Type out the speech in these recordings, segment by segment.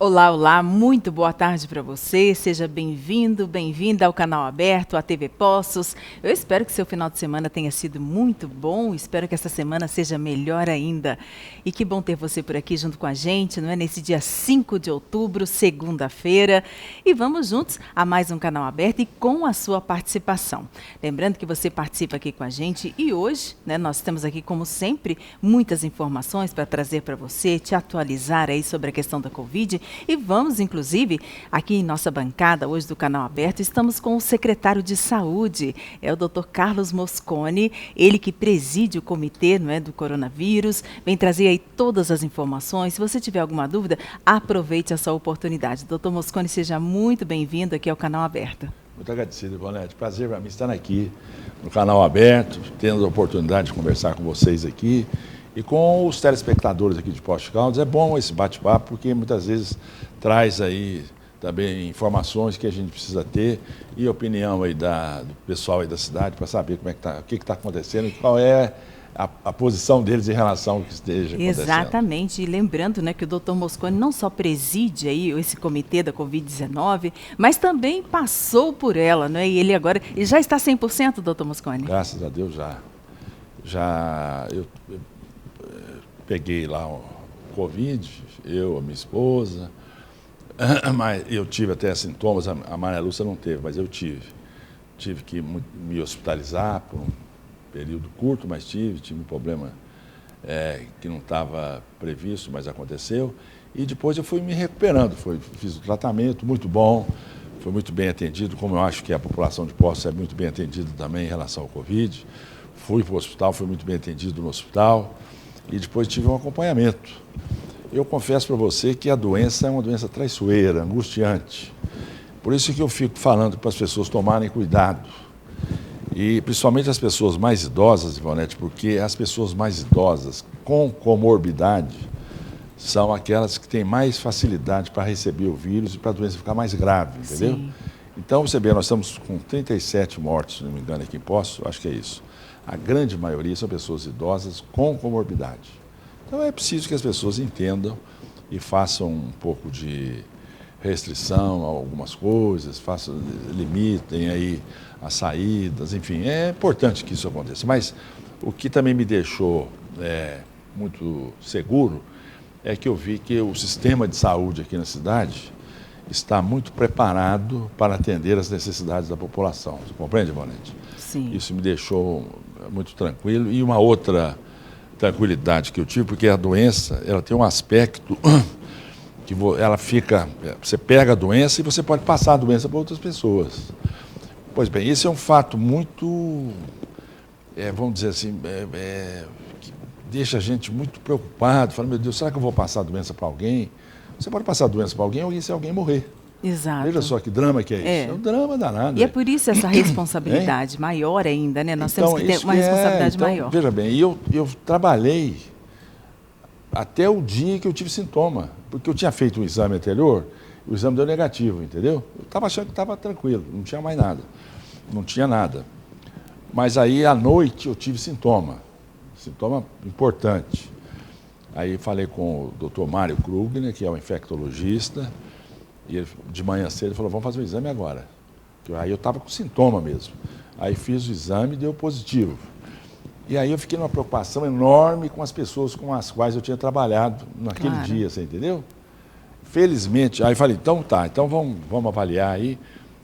Olá, olá, muito boa tarde para você, seja bem-vindo, bem-vinda ao canal aberto, à TV Poços. Eu espero que seu final de semana tenha sido muito bom, espero que essa semana seja melhor ainda. E que bom ter você por aqui junto com a gente, não é? Nesse dia 5 de outubro, segunda-feira. E vamos juntos a mais um canal aberto e com a sua participação. Lembrando que você participa aqui com a gente e hoje, né, nós temos aqui, como sempre, muitas informações para trazer para você, te atualizar aí sobre a questão da Covid. E vamos, inclusive, aqui em nossa bancada, hoje do Canal Aberto, estamos com o secretário de Saúde, é o Dr. Carlos Mosconi, ele que preside o comitê, não é, do coronavírus, vem trazer aí todas as informações. Se você tiver alguma dúvida, aproveite essa oportunidade. Dr. Mosconi, seja muito bem-vindo aqui ao Canal Aberto. Muito agradecido, Ivonete. Prazer para mim estar aqui no Canal Aberto, tendo a oportunidade de conversar com vocês aqui. E com os telespectadores aqui de Poços de Caldas, é bom esse bate-papo, porque muitas vezes traz aí também informações que a gente precisa ter e opinião aí do pessoal aí da cidade para saber como é que tá, o que está acontecendo e qual é a posição deles em relação ao que esteja acontecendo. Exatamente, e lembrando, né, que o Dr. Mosconi não só preside aí esse comitê da Covid-19, mas também passou por ela, né, e ele agora já está 100%, Dr. Mosconi? Graças a Deus eu peguei lá o Covid, eu, a minha esposa, mas eu tive até sintomas, a Maria Lúcia não teve, mas eu tive. Tive que me hospitalizar por um período curto, mas tive um problema que não estava previsto, mas aconteceu. E depois eu fui me recuperando, fiz o tratamento muito bom, foi muito bem atendido, como eu acho que a população de Poços é muito bem atendida também em relação ao Covid. Fui para o hospital, fui muito bem atendido no hospital. E depois tive um acompanhamento. Eu confesso para você que a doença é uma doença traiçoeira, angustiante. Por isso que eu fico falando para as pessoas tomarem cuidado. E principalmente as pessoas mais idosas, Ivonete, porque as pessoas mais idosas com comorbidade são aquelas que têm mais facilidade para receber o vírus e para a doença ficar mais grave, entendeu? Sim. Então, você vê, nós estamos com 37 mortes, se não me engano, aqui em Poços, acho que é isso. A grande maioria são pessoas idosas com comorbidade. Então é preciso que as pessoas entendam e façam um pouco de restrição a algumas coisas, limitem aí as saídas, enfim, é importante que isso aconteça. Mas o que também me deixou muito seguro é que eu vi que o sistema de saúde aqui na cidade está muito preparado para atender as necessidades da população. Você compreende, Ivonete? Sim. Isso me deixou muito tranquilo. E uma outra tranquilidade que eu tive, porque a doença, ela tem um aspecto que ela fica, você pega a doença e você pode passar a doença para outras pessoas. Pois bem, esse é um fato muito, vamos dizer assim, que deixa a gente muito preocupado, fala, meu Deus, será que eu vou passar a doença para alguém? Você pode passar a doença para alguém e se alguém morrer. Exato. Veja só que drama que é isso. É um drama danado. E é por isso essa responsabilidade maior ainda, né? Nós temos que ter uma responsabilidade maior. Veja bem, eu trabalhei até o dia que eu tive sintoma, porque eu tinha feito um exame anterior, o exame deu negativo, entendeu? Eu estava achando que estava tranquilo, não tinha mais nada, não tinha nada. Mas aí, à noite, eu tive sintoma importante. Aí falei com o Dr. Mário Krugner, que é o infectologista, e ele, de manhã cedo, ele falou, vamos fazer o exame agora. Aí eu estava com sintoma mesmo. Aí fiz o exame e deu positivo. E aí eu fiquei numa preocupação enorme com as pessoas com as quais eu tinha trabalhado naquele dia, você entendeu? Felizmente, aí falei, então tá, então vamos avaliar aí.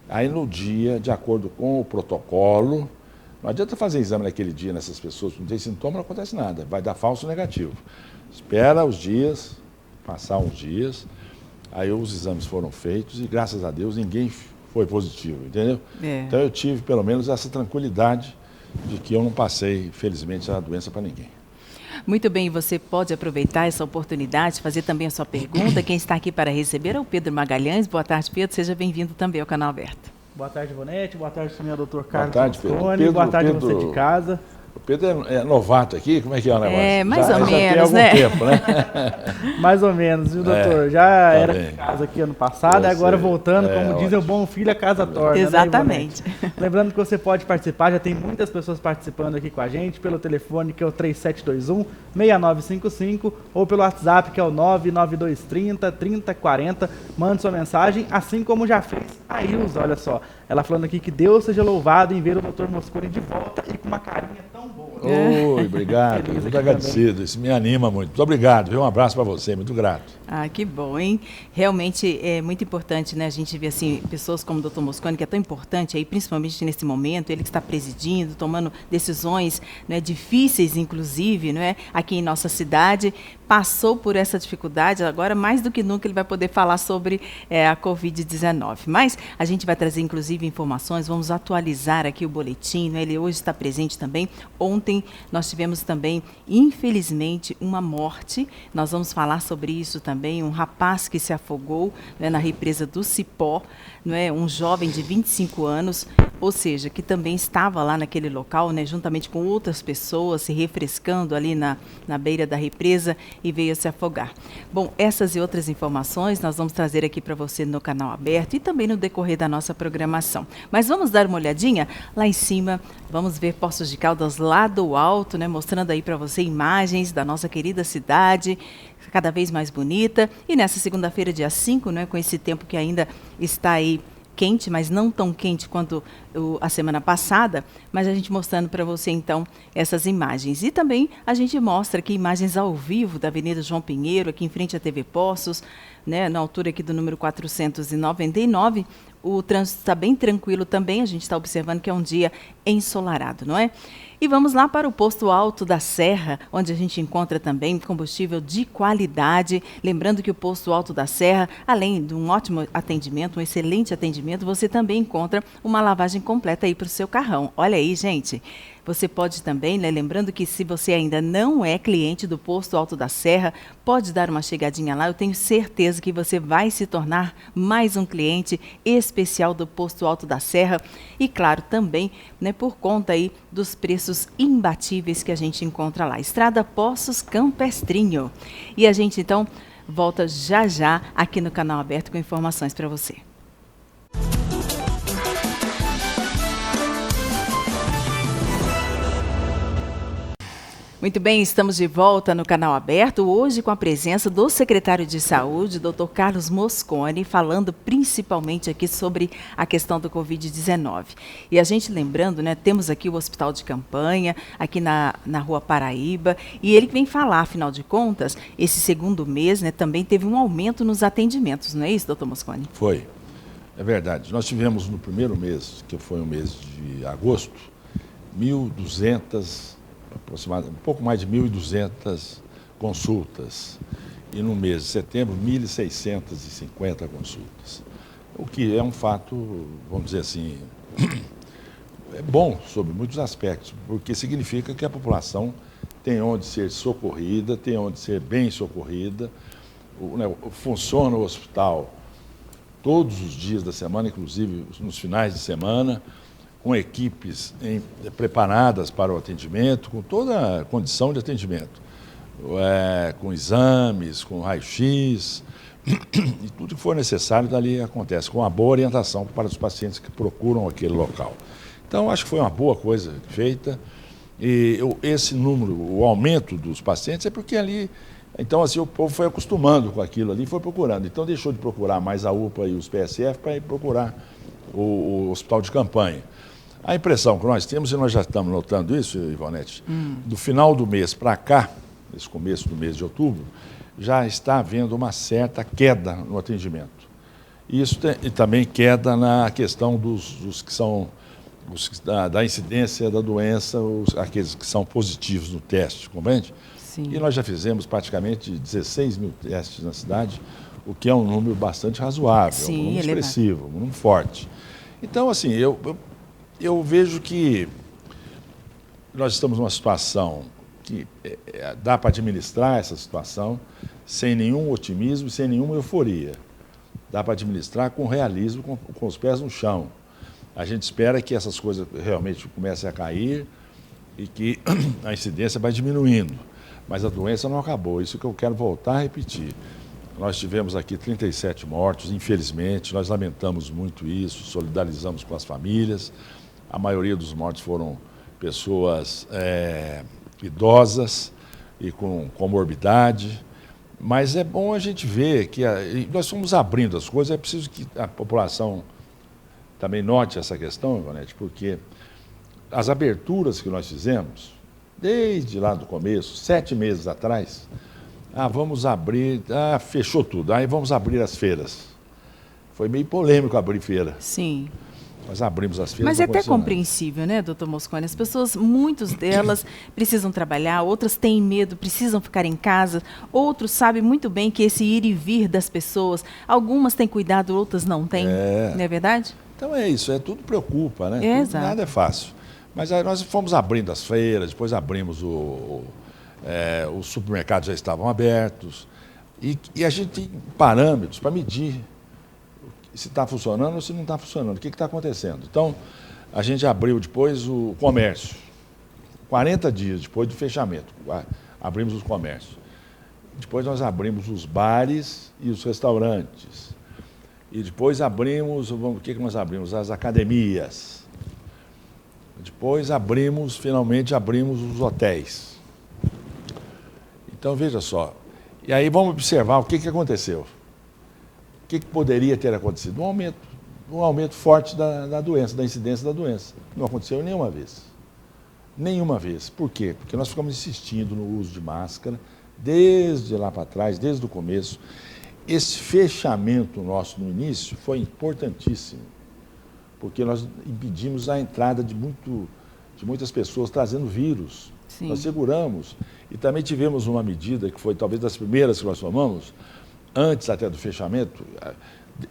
Aí no dia, de acordo com o protocolo, não adianta fazer exame naquele dia nessas pessoas que não tem sintoma, não acontece nada, vai dar falso negativo. Espera os dias, passar uns dias, aí os exames foram feitos e, graças a Deus, ninguém foi positivo, entendeu? Então eu tive, pelo menos, essa tranquilidade de que eu não passei, felizmente, a doença para ninguém. Muito bem, você pode aproveitar essa oportunidade, fazer também a sua pergunta. Quem está aqui para receber é o Pedro Magalhães. Boa tarde, Pedro. Seja bem-vindo também ao Canal Aberto. Boa tarde, Ivonete. Boa tarde também ao Dr. Carlos Mosconi. Boa tarde a você de casa. O Pedro é novato aqui, como é que é o negócio? É, mais ou já menos, tem algum né? tempo, né? Mais ou menos, viu, doutor? Já tá era bem. de casa aqui ano passado, Eu agora sei. voltando, como diz, ótimo. o bom filho a casa torna. Exatamente. Né, Ivonete? Lembrando que você pode participar, já tem muitas pessoas participando aqui com a gente, pelo telefone que é o 3721-6955 ou pelo WhatsApp que é o 99230-3040. Mande sua mensagem, assim como já fez a Ilza, olha só. Ela falando aqui que Deus seja louvado em ver o Dr. Mosconi de volta e com uma carinha tão boa. Oi, obrigado, Feliz muito aqui agradecido, isso me anima muito. Muito obrigado, viu? Um abraço para você, muito grato. Ah, que bom, hein? Realmente é muito importante, né? A gente ver assim, pessoas como o Dr. Mosconi, que é tão importante aí, principalmente nesse momento, ele que está presidindo, tomando decisões, né, difíceis, inclusive, né, aqui em nossa cidade, passou por essa dificuldade, agora mais do que nunca ele vai poder falar sobre a Covid-19. Mas a gente vai trazer, inclusive, informações, vamos atualizar aqui o boletim, né? Ele hoje está presente também. Ontem nós tivemos também, infelizmente, uma morte, nós vamos falar sobre isso também, um rapaz que se afogou, né, na represa do Cipó, né, um jovem de 25 anos, ou seja, que também estava lá naquele local, né, juntamente com outras pessoas, se refrescando ali na beira da represa e veio a se afogar. Bom, essas e outras informações nós vamos trazer aqui para você no canal aberto e também no decorrer da nossa programação. Mas vamos dar uma olhadinha lá em cima, vamos ver Poços de Caldas lá do alto, né, mostrando aí para você imagens da nossa querida cidade, cada vez mais bonita. E nessa segunda-feira, dia 5, né, com esse tempo que ainda está aí quente, mas não tão quente quanto a semana passada, mas a gente mostrando para você, então, essas imagens. E também a gente mostra aqui imagens ao vivo da Avenida João Pinheiro, aqui em frente à TV Poços, né, na altura aqui do número 499. O trânsito está bem tranquilo também, a gente está observando que é um dia ensolarado, não é? E vamos lá para o Posto Alto da Serra, onde a gente encontra também combustível de qualidade. Lembrando que o Posto Alto da Serra, além de um ótimo atendimento, um excelente atendimento, você também encontra uma lavagem completa aí para o seu carrão. Olha aí, gente. Você pode também, né, lembrando que se você ainda não é cliente do Posto Alto da Serra, pode dar uma chegadinha lá. Eu tenho certeza que você vai se tornar mais um cliente especial do Posto Alto da Serra. E claro, também, né, por conta aí dos preços imbatíveis que a gente encontra lá. Estrada Poços Campestrinho. E a gente então volta já já aqui no canal aberto com informações para você. Muito bem, estamos de volta no canal aberto, hoje com a presença do secretário de Saúde, Dr. Carlos Mosconi, falando principalmente aqui sobre a questão do Covid-19. E a gente lembrando, né, temos aqui o Hospital de Campanha, aqui na Rua Paraíba, e ele que vem falar, afinal de contas, esse segundo mês, né, também teve um aumento nos atendimentos, não é isso, doutor Mosconi? Foi, é verdade. Nós tivemos no primeiro mês, que foi o mês de agosto, 1.200 aproximadamente, um pouco mais de 1.200 consultas. E no mês de setembro, 1.650 consultas. O que é um fato, vamos dizer assim, é bom sobre muitos aspectos, porque significa que a população tem onde ser socorrida, tem onde ser bem socorrida. Funciona o hospital todos os dias da semana, inclusive nos finais de semana, com equipes preparadas para o atendimento, com toda a condição de atendimento, com exames, com raio-x, e tudo que for necessário dali acontece, com uma boa orientação para os pacientes que procuram aquele local. Então, acho que foi uma boa coisa feita, e esse número, o aumento dos pacientes, é porque ali, então assim, o povo foi acostumando com aquilo ali, foi procurando, então deixou de procurar mais a UPA e os PSF para ir procurar o hospital de campanha. A impressão que nós temos, e nós já estamos notando isso, Ivonete, do final do mês para cá, esse começo do mês de outubro, já está havendo uma certa queda no atendimento. Isso e também queda na questão dos que são da incidência da doença, aqueles que são positivos no teste, compreende? Sim. E nós já fizemos praticamente 16 mil testes na cidade, o que é um número bastante razoável, Sim, um número expressivo, um número forte. Então, assim, eu vejo que nós estamos numa situação que dá para administrar essa situação sem nenhum otimismo, sem nenhuma euforia. Dá para administrar com realismo, com os pés no chão. A gente espera que essas coisas realmente comecem a cair e que a incidência vai diminuindo. Mas a doença não acabou, isso que eu quero voltar a repetir. Nós tivemos aqui 37 mortos, infelizmente, nós lamentamos muito isso, solidarizamos com as famílias. A maioria dos mortos foram pessoas idosas e com comorbidade. Mas é bom a gente ver que nós fomos abrindo as coisas, é preciso que a população também note essa questão, Ivonete, porque as aberturas que nós fizemos, desde lá do começo, 7 meses atrás, vamos abrir, fechou tudo, aí vamos abrir as feiras. Foi meio polêmico abrir feira. Sim. Nós abrimos as feiras. Mas é até compreensível, né, doutor Mosconi? As pessoas, muitas delas precisam trabalhar, outras têm medo, precisam ficar em casa, outros sabem muito bem que esse ir e vir das pessoas, algumas têm cuidado, outras não têm, não é verdade? Então é isso, tudo preocupa, né? Exato. Nada é fácil. Mas aí nós fomos abrindo as feiras, depois abrimos os supermercados já estavam abertos, e a gente tem parâmetros para medir se está funcionando ou se não está funcionando, o que está acontecendo. Então, a gente abriu depois o comércio, 40 dias depois do fechamento, abrimos os comércios. Depois nós abrimos os bares e os restaurantes. E depois abrimos, o que nós abrimos? As academias. Depois finalmente abrimos os hotéis. Então, veja só. E aí vamos observar o que aconteceu. O que poderia ter acontecido? Um aumento forte da doença, da incidência da doença. Não aconteceu nenhuma vez. Nenhuma vez. Por quê? Porque nós ficamos insistindo no uso de máscara, desde lá para trás, desde o começo. Esse fechamento nosso no início foi importantíssimo, porque nós impedimos a entrada de muitas pessoas trazendo vírus. Sim. Nós seguramos. E também tivemos uma medida que foi talvez das primeiras que nós tomamos, antes até do fechamento,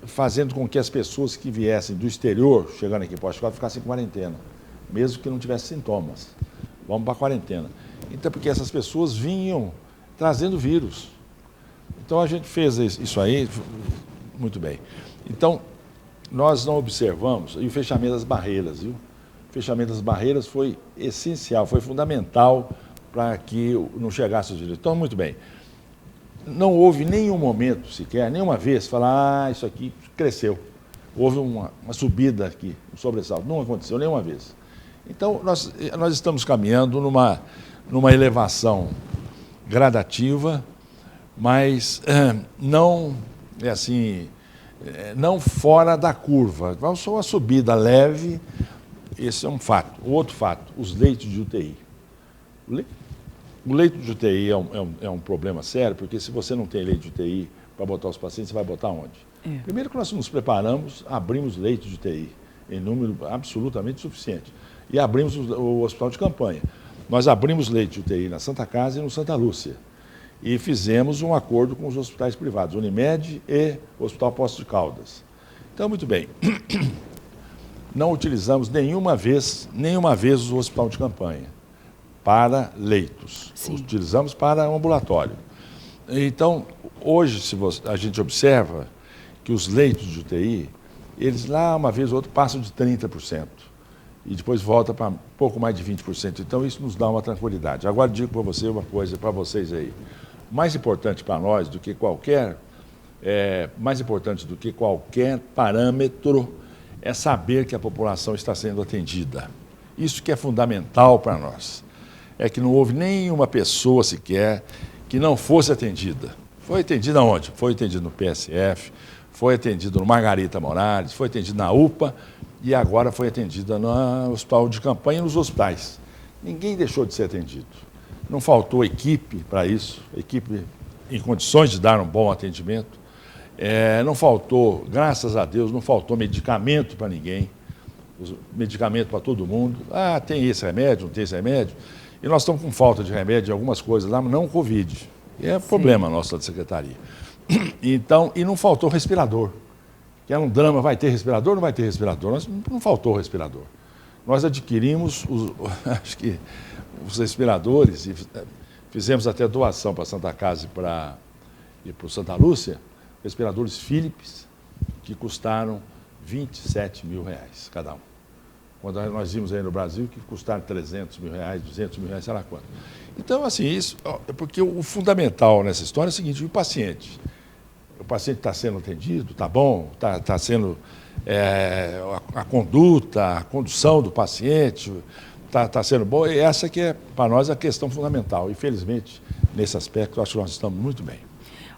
fazendo com que as pessoas que viessem do exterior, chegando aqui para o hospital, ficassem em quarentena, mesmo que não tivessem sintomas. Vamos para a quarentena. Então, porque essas pessoas vinham trazendo vírus. Então, a gente fez isso aí muito bem. Então, nós não observamos, e o fechamento das barreiras, viu? O fechamento das barreiras foi essencial, foi fundamental para que não chegasse os vírus. Então, muito bem. Não houve nenhum momento sequer, nenhuma vez, falar, isso aqui cresceu. Houve uma subida aqui, um sobressalto. Não aconteceu nenhuma vez. Então, nós estamos caminhando numa elevação gradativa, mas não fora da curva. Só uma subida leve, esse é um fato. O outro fato, os leitos de UTI. O leito de UTI é um problema sério, porque se você não tem leito de UTI para botar os pacientes, você vai botar onde? Primeiro que nós nos preparamos, abrimos leitos de UTI em número absolutamente suficiente. E abrimos o hospital de campanha. Nós abrimos leitos de UTI na Santa Casa e no Santa Lúcia. E fizemos um acordo com os hospitais privados, Unimed e o Hospital Poços de Caldas. Então, muito bem. Não utilizamos nenhuma vez o hospital de campanha para leitos. Sim. Utilizamos para ambulatório. Então, hoje, a gente observa que os leitos de UTI, eles lá uma vez ou outra passam de 30%. E depois volta para pouco mais de 20%. Então, isso nos dá uma tranquilidade. Agora, digo para você uma coisa, para vocês aí. Mais importante para nós do que qualquer parâmetro é saber que a população está sendo atendida. Isso que é fundamental para nós. É que não houve nenhuma pessoa sequer que não fosse atendida. Foi atendida onde? Foi atendida no PSF, foi atendida no Margarita Moraes, foi atendida na UPA e agora foi atendida no hospital de campanha e nos hospitais. Ninguém deixou de ser atendido. Não faltou equipe para isso, equipe em condições de dar um bom atendimento. Não faltou, graças a Deus, não faltou medicamento para ninguém, medicamento para todo mundo. Tem esse remédio, não tem esse remédio. E nós estamos com falta de remédio em algumas coisas lá, mas não Covid. É problema nosso da secretaria. Então, e não faltou respirador. Que era um drama, vai ter respirador ou não vai ter respirador? Não faltou respirador. Nós adquirimos acho que os respiradores, e fizemos até doação para a Santa Casa e para o Santa Lúcia, respiradores Philips, que custaram R$ 27 mil cada um. quando nós vimos aí no Brasil, que custaram 300 mil reais, 200 mil reais, sei lá quanto. Então, assim, isso, porque o fundamental nessa história é o seguinte, o paciente está sendo atendido, está bom, está sendo a conduta, a condução do paciente está sendo boa, e essa que é, para nós, a questão fundamental. Infelizmente, nesse aspecto, acho que nós estamos muito bem.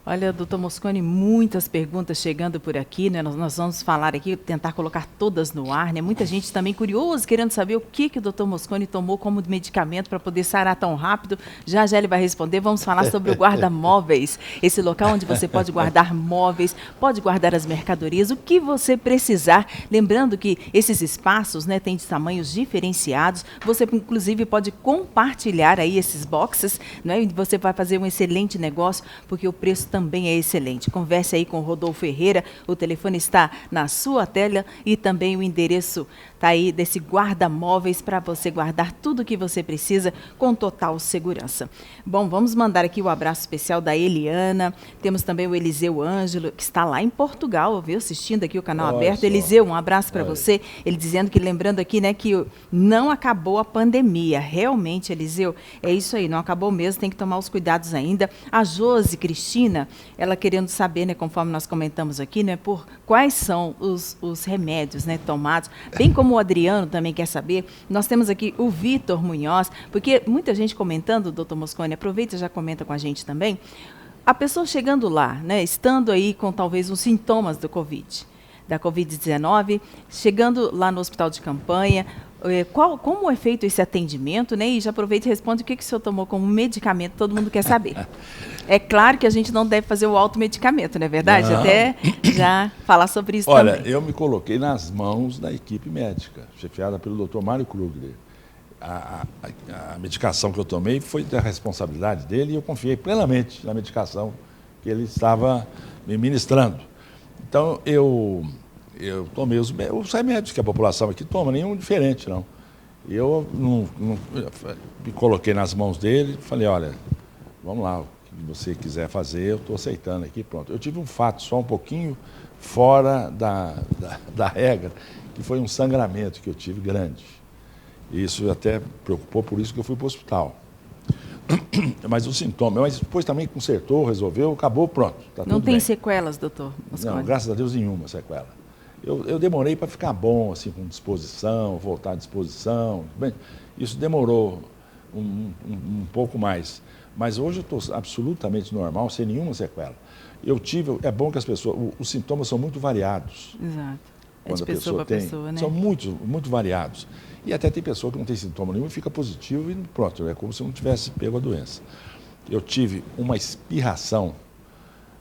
Olha, doutor Mosconi, muitas perguntas chegando por aqui, né? Nós vamos falar aqui, tentar colocar todas no ar, né? Muita gente também curiosa, querendo saber o que o doutor Mosconi tomou como medicamento para poder sarar tão rápido. Já ele vai responder. Vamos falar sobre o guarda-móveis, esse local onde você pode guardar móveis, pode guardar as mercadorias, o que você precisar. Lembrando que esses espaços, né, têm de tamanhos diferenciados. Você, inclusive, pode compartilhar aí esses boxes, né? E você vai fazer um excelente negócio, porque o preço também é excelente. Converse aí com o Rodolfo Ferreira, o telefone está na sua tela e também o endereço está aí desse guarda-móveis para você guardar tudo o que você precisa com total segurança. Bom, vamos mandar aqui o abraço especial da Eliana, temos também o Eliseu Ângelo, que está lá em Portugal, viu, assistindo aqui o canal aberto. Eliseu, um abraço para você. Ele dizendo que, lembrando aqui, né, que não acabou a pandemia. Realmente, Eliseu, é isso aí, não acabou mesmo, tem que tomar os cuidados ainda. A Josi Cristina, ela querendo saber, né, conforme nós comentamos aqui, né, por quais são os remédios, né, tomados, bem como o Adriano também quer saber. Nós temos aqui o Vitor Munhoz, porque muita gente comentando, doutor Mosconi, aproveita e já comenta com a gente também, a pessoa chegando lá, né, estando aí com talvez os sintomas da Covid-19, chegando lá no hospital de campanha, como é feito esse atendimento, né? E já aproveita e responde o que o senhor tomou como medicamento, todo mundo quer saber. É claro que a gente não deve fazer o automedicamento, não é verdade? Não. Até já falar sobre isso também. Olha, eu me coloquei nas mãos da equipe médica, chefiada pelo Dr. Mário Krugler. A medicação que eu tomei foi da responsabilidade dele e eu confiei plenamente na medicação que ele estava me ministrando. Então, eu tomei os remédios que a população aqui toma, nenhum diferente, não. Eu me coloquei nas mãos dele e falei, olha, vamos lá, o que você quiser fazer, eu estou aceitando aqui, pronto. Eu tive um fato só um pouquinho fora da regra, que foi um sangramento que eu tive grande. Isso até preocupou, por isso que eu fui para o hospital. Mas o sintoma, mas depois também consertou, resolveu, acabou, pronto. Tá não tudo tem bem. Sequelas, doutor Mosconi? Não, graças a Deus nenhuma sequela. Eu demorei para ficar bom, assim, com disposição, voltar à disposição. Bem, isso demorou um pouco mais. Mas hoje eu estou absolutamente normal, sem nenhuma sequela. É bom que as pessoas, os sintomas são muito variados. Exato. Quando de a pessoa para pessoa, né? São muito variados. E até tem pessoa que não tem sintoma nenhum e fica positivo e pronto, é como se não tivesse pego a doença. Eu tive uma espirração,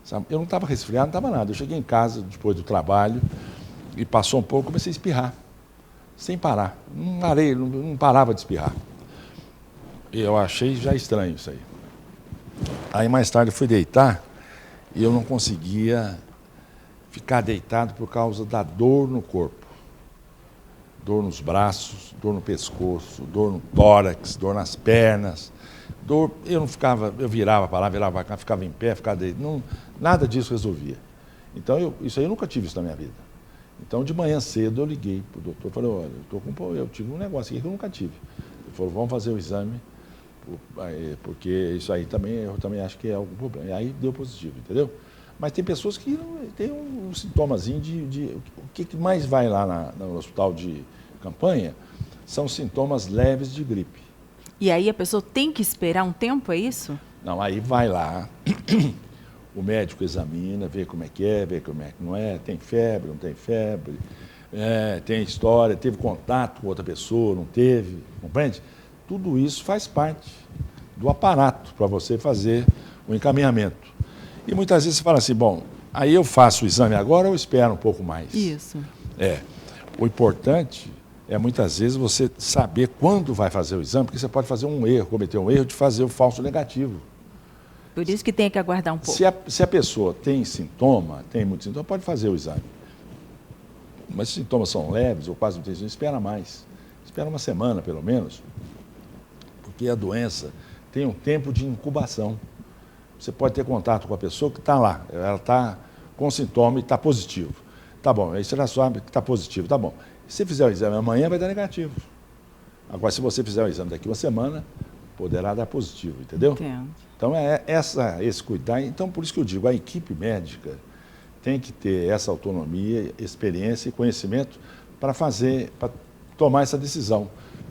sabe? Eu não estava resfriado, não estava nada. Eu cheguei em casa depois do trabalho e passou um pouco, comecei a espirrar, sem parar. Não parava de espirrar. E eu achei já estranho isso aí. Aí mais tarde eu fui deitar e eu não conseguia ficar deitado por causa da dor no corpo. Dor nos braços, dor no pescoço, dor no tórax, dor nas pernas. Eu virava para lá, virava para cá, ficava em pé, ficava deitado. Nada disso resolvia. Então, isso aí eu nunca tive isso na minha vida. Então, de manhã cedo, eu liguei para o doutor, falei, olha, eu tive um negócio aqui que eu nunca tive. Ele falou, vamos fazer o exame, porque isso aí eu também acho que é algum problema. E aí deu positivo, entendeu? Mas tem pessoas que têm um sintomazinho o que mais vai lá no hospital de campanha são sintomas leves de gripe. E aí a pessoa tem que esperar um tempo, é isso? Não, aí vai lá, o médico examina, vê como é que é, vê como é que não é, tem febre, não tem febre, tem história, teve contato com outra pessoa, não teve, compreende? Tudo isso faz parte do aparato para você fazer o encaminhamento. E muitas vezes você fala assim, bom, aí eu faço o exame agora ou eu espero um pouco mais? Isso. O importante é muitas vezes você saber quando vai fazer o exame, porque você pode fazer cometer um erro de fazer o falso negativo. Por isso que tem que aguardar um pouco. Se a pessoa tem muito sintoma, pode fazer o exame. Mas se os sintomas são leves ou quase não tem sintoma, espera mais. Espera uma semana, pelo menos, porque a doença tem um tempo de incubação. Você pode ter contato com a pessoa que está lá, ela está com sintoma e está positivo. Tá bom, aí você já sabe que está positivo, tá bom. Se fizer o exame amanhã, vai dar negativo. Agora, se você fizer o exame daqui uma semana, poderá dar positivo, entendeu? Entendo. Então, é esse cuidar. Então, por isso que eu digo, a equipe médica tem que ter essa autonomia, experiência e conhecimento para tomar essa decisão.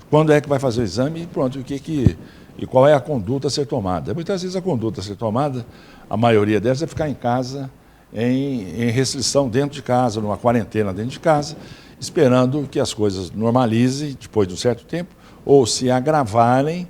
Quando é que vai fazer o exame e pronto, e qual é a conduta a ser tomada. Muitas vezes a conduta a ser tomada, a maioria delas é ficar em casa, em restrição dentro de casa, numa quarentena dentro de casa, esperando que as coisas normalizem depois de um certo tempo, ou se agravarem,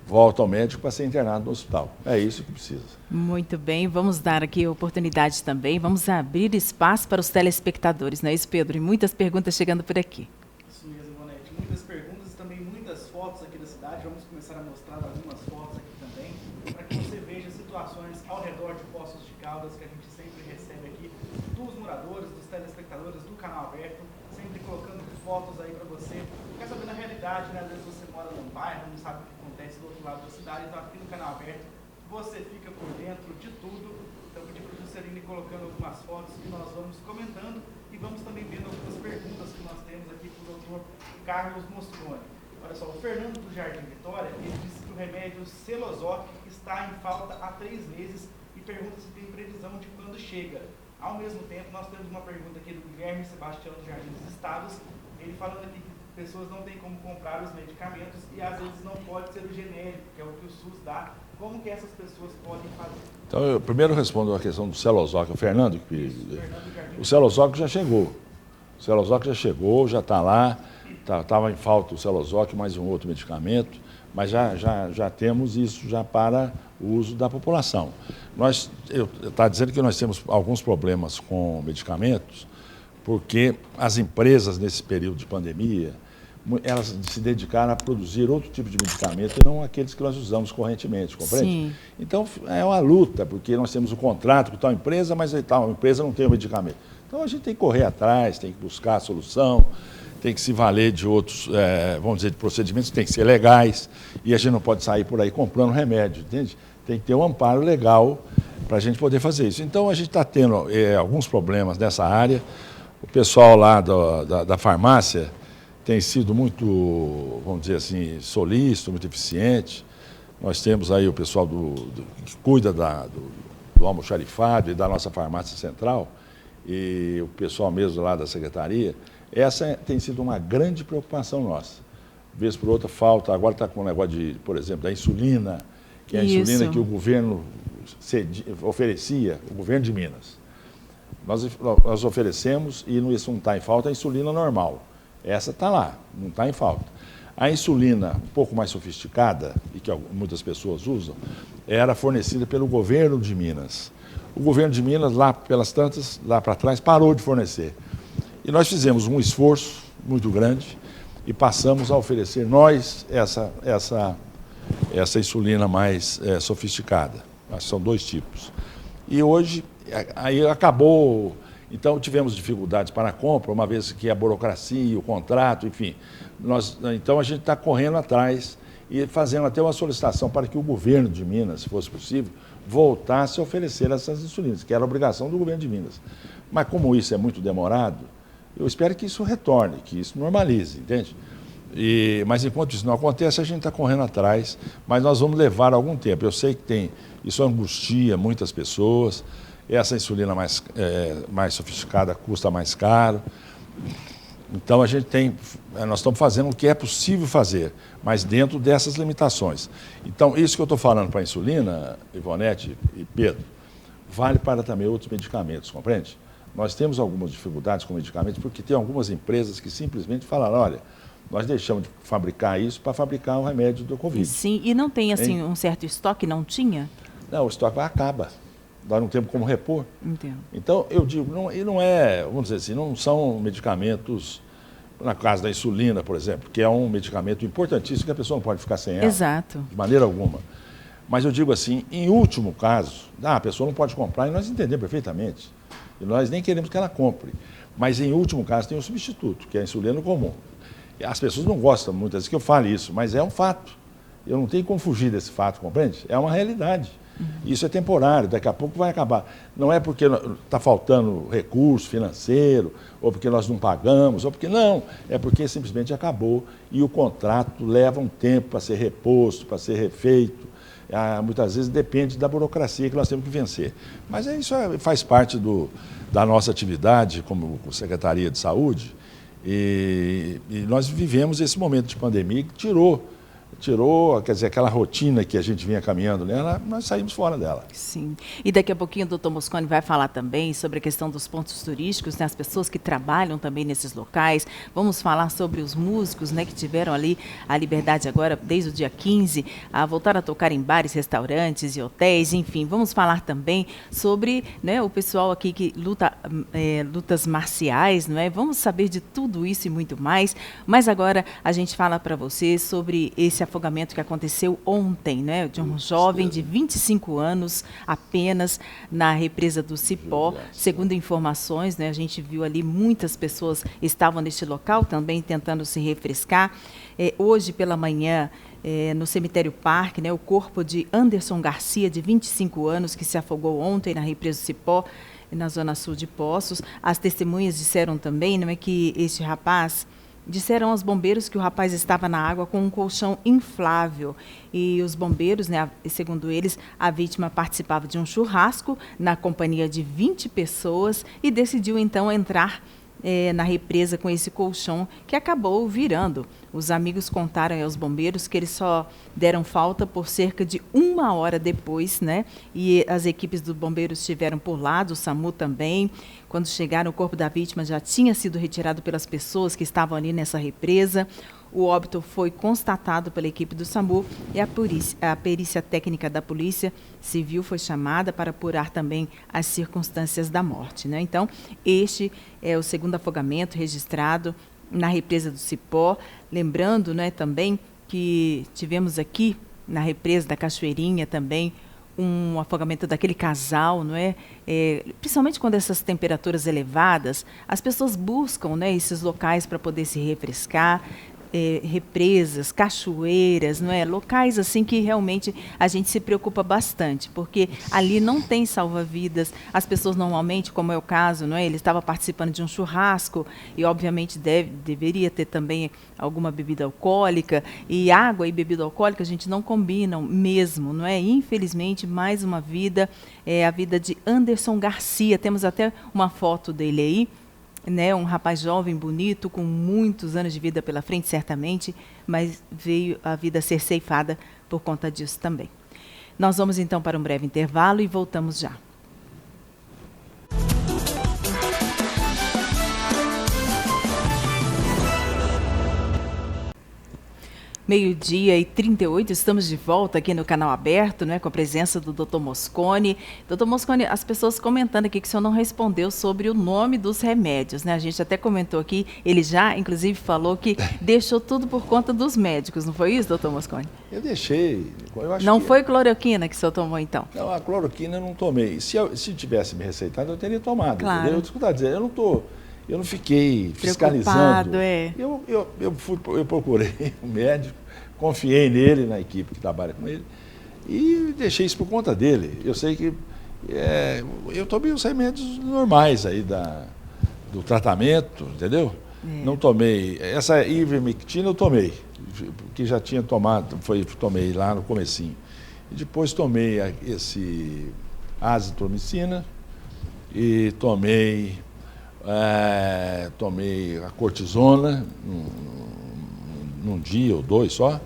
volta ao médico para ser internado no hospital. É isso que precisa. Muito bem, vamos dar aqui oportunidade também, vamos abrir espaço para os telespectadores, não é isso, Pedro? E muitas perguntas chegando por aqui. Isso mesmo, Ivonete. Muitas perguntas e também muitas fotos aqui da cidade. Vamos começar a mostrar algumas fotos aqui também, para que você veja situações ao redor de Poços de Caldas que a gente sempre recebe aqui dos moradores, dos telespectadores do Canal Aberto, sempre colocando fotos aí para você. Quer saber na realidade, né? Às vezes você mora num bairro, não sabe o que acontece do outro lado da cidade, então aqui no Canal Aberto você fica por dentro de tudo. Então eu pedi para o Juscelino colocando algumas fotos que nós vamos comentando e vamos também vendo algumas perguntas que nós temos aqui para o doutor Carlos Mosconi. Olha só, o Fernando do Jardim Vitória, ele disse que o remédio Celozoc está em falta há 3 meses e pergunta se tem previsão de quando chega. Ao mesmo tempo, nós temos uma pergunta aqui do Guilherme Sebastião do Jardim dos Estados, ele falando aqui que pessoas não têm como comprar os medicamentos e às vezes não pode ser o genérico, que é o que o SUS dá. Como que essas pessoas podem fazer? Então, eu primeiro respondo a questão do Celozoc. O Fernando, o Celozoc já chegou. O Celozoc já chegou, já está lá. Estava em falta o Celozoc, mais um outro medicamento, mas já temos isso já para o uso da população. Está dizendo que nós temos alguns problemas com medicamentos, porque as empresas, nesse período de pandemia, elas se dedicaram a produzir outro tipo de medicamento e não aqueles que nós usamos correntemente, compreende? Sim. Então, é uma luta, porque nós temos um contrato com tal empresa, mas tal empresa não tem o medicamento. Então, a gente tem que correr atrás, tem que buscar a solução, tem que se valer de outros, vamos dizer, de procedimentos que tem que ser legais, e a gente não pode sair por aí comprando remédio, entende? Tem que ter um amparo legal para a gente poder fazer isso. Então, a gente está tendo alguns problemas nessa área. O pessoal lá da farmácia tem sido muito, vamos dizer assim, solícito, muito eficiente. Nós temos aí o pessoal que cuida do almoxarifado e da nossa farmácia central, e o pessoal mesmo lá da secretaria. Essa tem sido uma grande preocupação nossa. Vez por outra falta, agora está com o negócio por exemplo, da insulina, que é a insulina que o governo oferecia, o governo de Minas. Nós oferecemos e isso não está em falta, a insulina normal. Essa está lá, não está em falta. A insulina um pouco mais sofisticada, e que muitas pessoas usam, era fornecida pelo governo de Minas. O governo de Minas, lá pelas tantas, lá para trás, parou de fornecer. E nós fizemos um esforço muito grande e passamos a oferecer nós essa insulina mais sofisticada. São 2 tipos. E hoje, aí acabou. Então, tivemos dificuldades para a compra, uma vez que a burocracia, o contrato, enfim. Então, a gente está correndo atrás e fazendo até uma solicitação para que o governo de Minas, se fosse possível, voltasse a oferecer essas insulinas, que era a obrigação do governo de Minas. Mas como isso é muito demorado, eu espero que isso retorne, que isso normalize, entende? Mas enquanto isso não acontece, a gente está correndo atrás, mas nós vamos levar algum tempo. Eu sei que isso angustia muitas pessoas. Essa insulina mais sofisticada custa mais caro. Então, nós estamos fazendo o que é possível fazer, mas dentro dessas limitações. Então, isso que eu estou falando para a insulina, Ivonete e Pedro, vale para também outros medicamentos, compreende? Nós temos algumas dificuldades com medicamentos, porque tem algumas empresas que simplesmente falaram, olha, nós deixamos de fabricar isso para fabricar o remédio do Covid. Sim, e não tem assim um certo estoque, não tinha? Não, o estoque acaba. Nós não temos como repor. Entendo. Então, eu digo, não é, vamos dizer assim, não são medicamentos, na casa da insulina, por exemplo, que é um medicamento importantíssimo que a pessoa não pode ficar sem ela. Exato. De maneira alguma. Mas eu digo assim, em último caso, a pessoa não pode comprar, e nós entendemos perfeitamente. E nós nem queremos que ela compre. Mas em último caso tem um substituto, que é a insulina comum. As pessoas não gostam muitas vezes que eu fale isso, mas é um fato. Eu não tenho como fugir desse fato, compreende? É uma realidade. Isso é temporário, daqui a pouco vai acabar. Não é porque está faltando recurso financeiro, ou porque nós não pagamos, ou porque não. É porque simplesmente acabou e o contrato leva um tempo para ser reposto, para ser refeito. Muitas vezes depende da burocracia que nós temos que vencer. Mas isso faz parte da nossa atividade como Secretaria de Saúde e nós vivemos esse momento de pandemia que tirou, quer dizer, aquela rotina que a gente vinha caminhando nela, nós saímos fora dela. Sim. E daqui a pouquinho o doutor Mosconi vai falar também sobre a questão dos pontos turísticos, né, as pessoas que trabalham também nesses locais. Vamos falar sobre os músicos, né, que tiveram ali a liberdade agora, desde o dia 15, a voltar a tocar em bares, restaurantes e hotéis, enfim. Vamos falar também sobre, né, o pessoal aqui que luta lutas marciais, não é? Vamos saber de tudo isso e muito mais. Mas agora a gente fala para você sobre esse afogamento que aconteceu ontem, né, de um jovem de 25 anos apenas na represa do Cipó. Segundo informações, né, a gente viu ali muitas pessoas estavam neste local também tentando se refrescar. Hoje pela manhã, no cemitério Parque, né, o corpo de Anderson Garcia, de 25 anos, que se afogou ontem na represa do Cipó, na zona sul de Poços. As testemunhas disseram também, não é, que este rapaz... Disseram aos bombeiros que o rapaz estava na água com um colchão inflável e os bombeiros, né, segundo eles, a vítima participava de um churrasco na companhia de 20 pessoas e decidiu então entrar na represa com esse colchão que acabou virando. Os amigos contaram aos bombeiros que eles só deram falta por cerca de 1 hora depois, né? E as equipes dos bombeiros estiveram por lá, do SAMU também. Quando chegaram, o corpo da vítima já tinha sido retirado pelas pessoas que estavam ali nessa represa. O óbito foi constatado pela equipe do SAMU e a perícia técnica da Polícia Civil foi chamada para apurar também as circunstâncias da morte, né? Então, este é o segundo afogamento registrado na represa do Cipó. Lembrando, né, também que tivemos aqui na represa da Cachoeirinha também um afogamento daquele casal, não é? Principalmente quando essas temperaturas elevadas, as pessoas buscam, né, esses locais para poder se refrescar. Represas, cachoeiras, não é? Locais assim que realmente a gente se preocupa bastante, porque ali não tem salva-vidas. As pessoas normalmente, como é o caso, não é? Ele estava participando de um churrasco e obviamente deveria ter também alguma bebida alcoólica, e água e bebida alcoólica a gente não combinam mesmo, não é? Infelizmente, mais uma vida, a vida de Anderson Garcia. Temos até uma foto dele aí, né, um rapaz jovem, bonito, com muitos anos de vida pela frente, certamente, mas veio a vida ser ceifada por conta disso também. Nós vamos então para um breve intervalo e voltamos já. Meio-dia e 38, estamos de volta aqui no Canal Aberto, né, com a presença do Dr. Mosconi. Dr. Mosconi, as pessoas comentando aqui que o senhor não respondeu sobre o nome dos remédios, né? A gente até comentou aqui, ele já, inclusive, falou que deixou tudo por conta dos médicos, não foi isso, Dr. Mosconi? Eu deixei. Não foi cloroquina que o senhor tomou, então? Não, a cloroquina eu não tomei. Se tivesse me receitado, eu teria tomado. Claro. Entendeu? Isso que eu estou dizendo, eu não fiquei fiscalizando. Eu procurei um médico, confiei nele, na equipe que trabalha com ele, e deixei isso por conta dele. Eu sei que eu tomei os remédios normais aí do tratamento, entendeu? Não tomei. Essa ivermectina eu tomei, porque já tinha tomado, tomei lá no comecinho. E depois tomei esse azitromicina e tomei a cortisona num dia ou 2 só,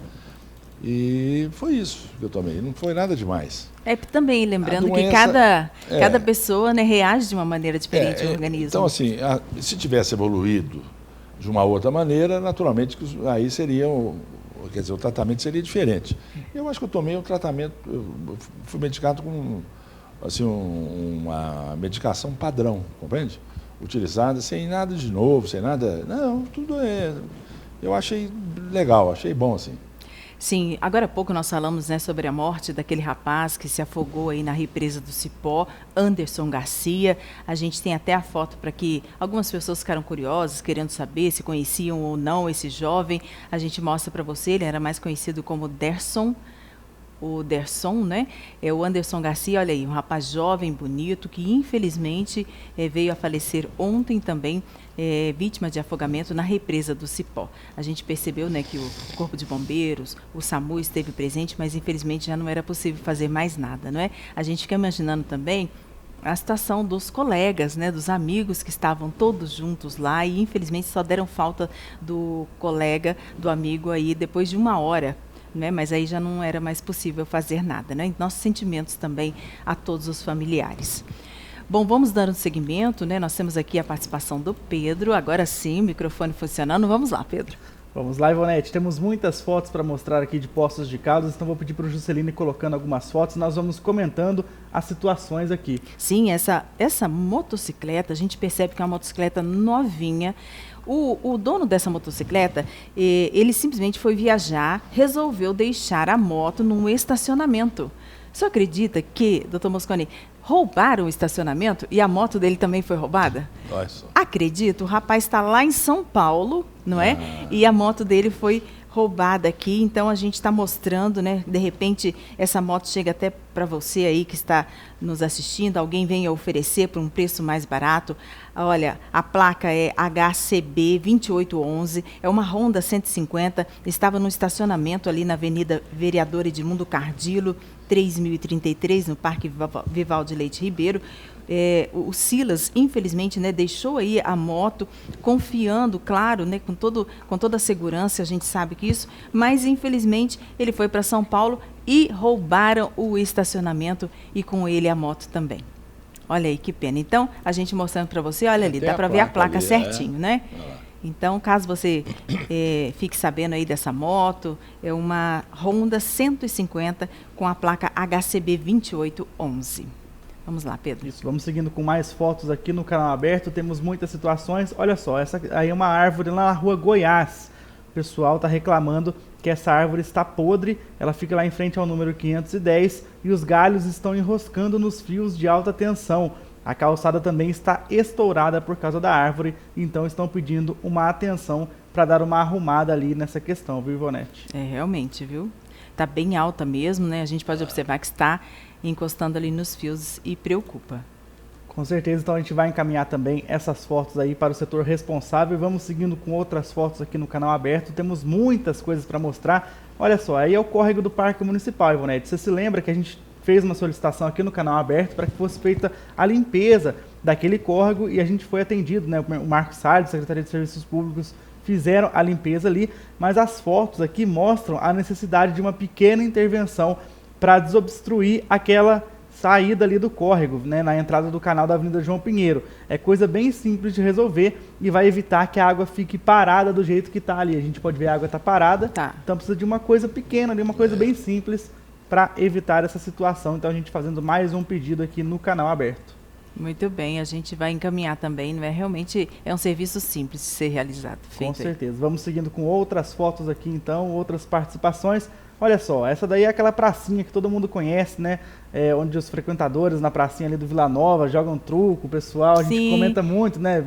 e foi isso que eu tomei, não foi nada demais. Também lembrando que cada pessoa, né, reage de uma maneira diferente ao organismo. Então, assim, se tivesse evoluído de uma outra maneira, naturalmente, aí seria, quer dizer, o tratamento seria diferente. Eu acho que eu tomei um tratamento, eu fui medicado com assim, uma medicação padrão, compreende? Utilizada sem nada de novo, sem nada... Não, tudo eu achei legal, achei bom, assim. Sim, agora há pouco nós falamos, né, sobre a morte daquele rapaz que se afogou aí na represa do Cipó, Anderson Garcia. A gente tem até a foto para que algumas pessoas ficaram curiosas, querendo saber se conheciam ou não esse jovem. A gente mostra para você, ele era mais conhecido como Derson o Derson, né? É o Anderson Garcia, olha aí, um rapaz jovem, bonito, que infelizmente veio a falecer ontem também, vítima de afogamento na represa do Cipó. A gente percebeu, né, que o Corpo de Bombeiros, o SAMU esteve presente, mas infelizmente já não era possível fazer mais nada, não é? A gente fica imaginando também a situação dos colegas, né, dos amigos que estavam todos juntos lá e infelizmente só deram falta do colega, do amigo aí depois de 1 hora, né, mas aí já não era mais possível fazer nada, né? Nossos sentimentos também a todos os familiares. Bom, vamos dar um seguimento, né? Nós temos aqui a participação do Pedro, agora sim, microfone funcionando. Vamos lá, Pedro. Vamos lá, Ivonete. Temos muitas fotos para mostrar aqui de Poços de Caldas, então vou pedir para o Juscelino ir colocando algumas fotos, nós vamos comentando as situações aqui. Sim, essa motocicleta, a gente percebe que é uma motocicleta novinha. O dono dessa motocicleta, ele simplesmente foi viajar, resolveu deixar a moto num estacionamento. Você acredita que, doutor Mosconi, roubaram o estacionamento e a moto dele também foi roubada? Nossa. Acredito, o rapaz está lá em São Paulo, não é? E a moto dele foi roubada aqui, então a gente está mostrando, né? De repente, essa moto chega até para você aí que está nos assistindo, alguém vem oferecer por um preço mais barato. Olha, a placa é HCB 2811, é uma Honda 150, estava no estacionamento ali na Avenida Vereador Edmundo Cardillo, 3033, no Parque Vivaldi Leite Ribeiro. O Silas, infelizmente, né, deixou aí a moto, confiando, claro, né, com toda a segurança, a gente sabe que isso, mas infelizmente ele foi para São Paulo e roubaram o estacionamento e com ele a moto também. Olha aí que pena. Então, a gente mostrando para você, olha ali, dá para ver a placa ali, certinho, né? Então, caso você fique sabendo aí dessa moto, é uma Honda 150 com a placa HCB 2811. Vamos lá, Pedro. Isso, vamos seguindo com mais fotos aqui no canal aberto, temos muitas situações. Olha só, essa aí é uma árvore lá na rua Goiás. O pessoal está reclamando que essa árvore está podre, ela fica lá em frente ao número 510 e os galhos estão enroscando nos fios de alta tensão. A calçada também está estourada por causa da árvore, então estão pedindo uma atenção para dar uma arrumada ali nessa questão, viu, Ivonete? Realmente, viu? Está bem alta mesmo, né? A gente pode observar que está encostando ali nos fios e preocupa. Com certeza, então a gente vai encaminhar também essas fotos aí para o setor responsável. Vamos seguindo com outras fotos aqui no canal aberto, temos muitas coisas para mostrar. Olha só, aí é o córrego do Parque Municipal, Ivonete. Você se lembra que a gente fez uma solicitação aqui no canal aberto para que fosse feita a limpeza daquele córrego e a gente foi atendido, né? O Marcos Salles, Secretaria de Serviços Públicos, fizeram a limpeza ali, mas as fotos aqui mostram a necessidade de uma pequena intervenção para desobstruir aquela saída ali do córrego, né, na entrada do canal da Avenida João Pinheiro. É coisa bem simples de resolver e vai evitar que a água fique parada do jeito que está ali. A gente pode ver a água está parada, então precisa de uma coisa pequena ali, uma coisa bem simples para evitar essa situação. Então a gente fazendo mais um pedido aqui no canal aberto. Muito bem, a gente vai encaminhar também, não é? Realmente é um serviço simples de ser realizado. Com certeza. Vamos seguindo com outras fotos aqui então, outras participações. Olha só, essa daí é aquela pracinha que todo mundo conhece, né? Onde os frequentadores na pracinha ali do Vila Nova jogam truco, o pessoal, a gente comenta muito, né?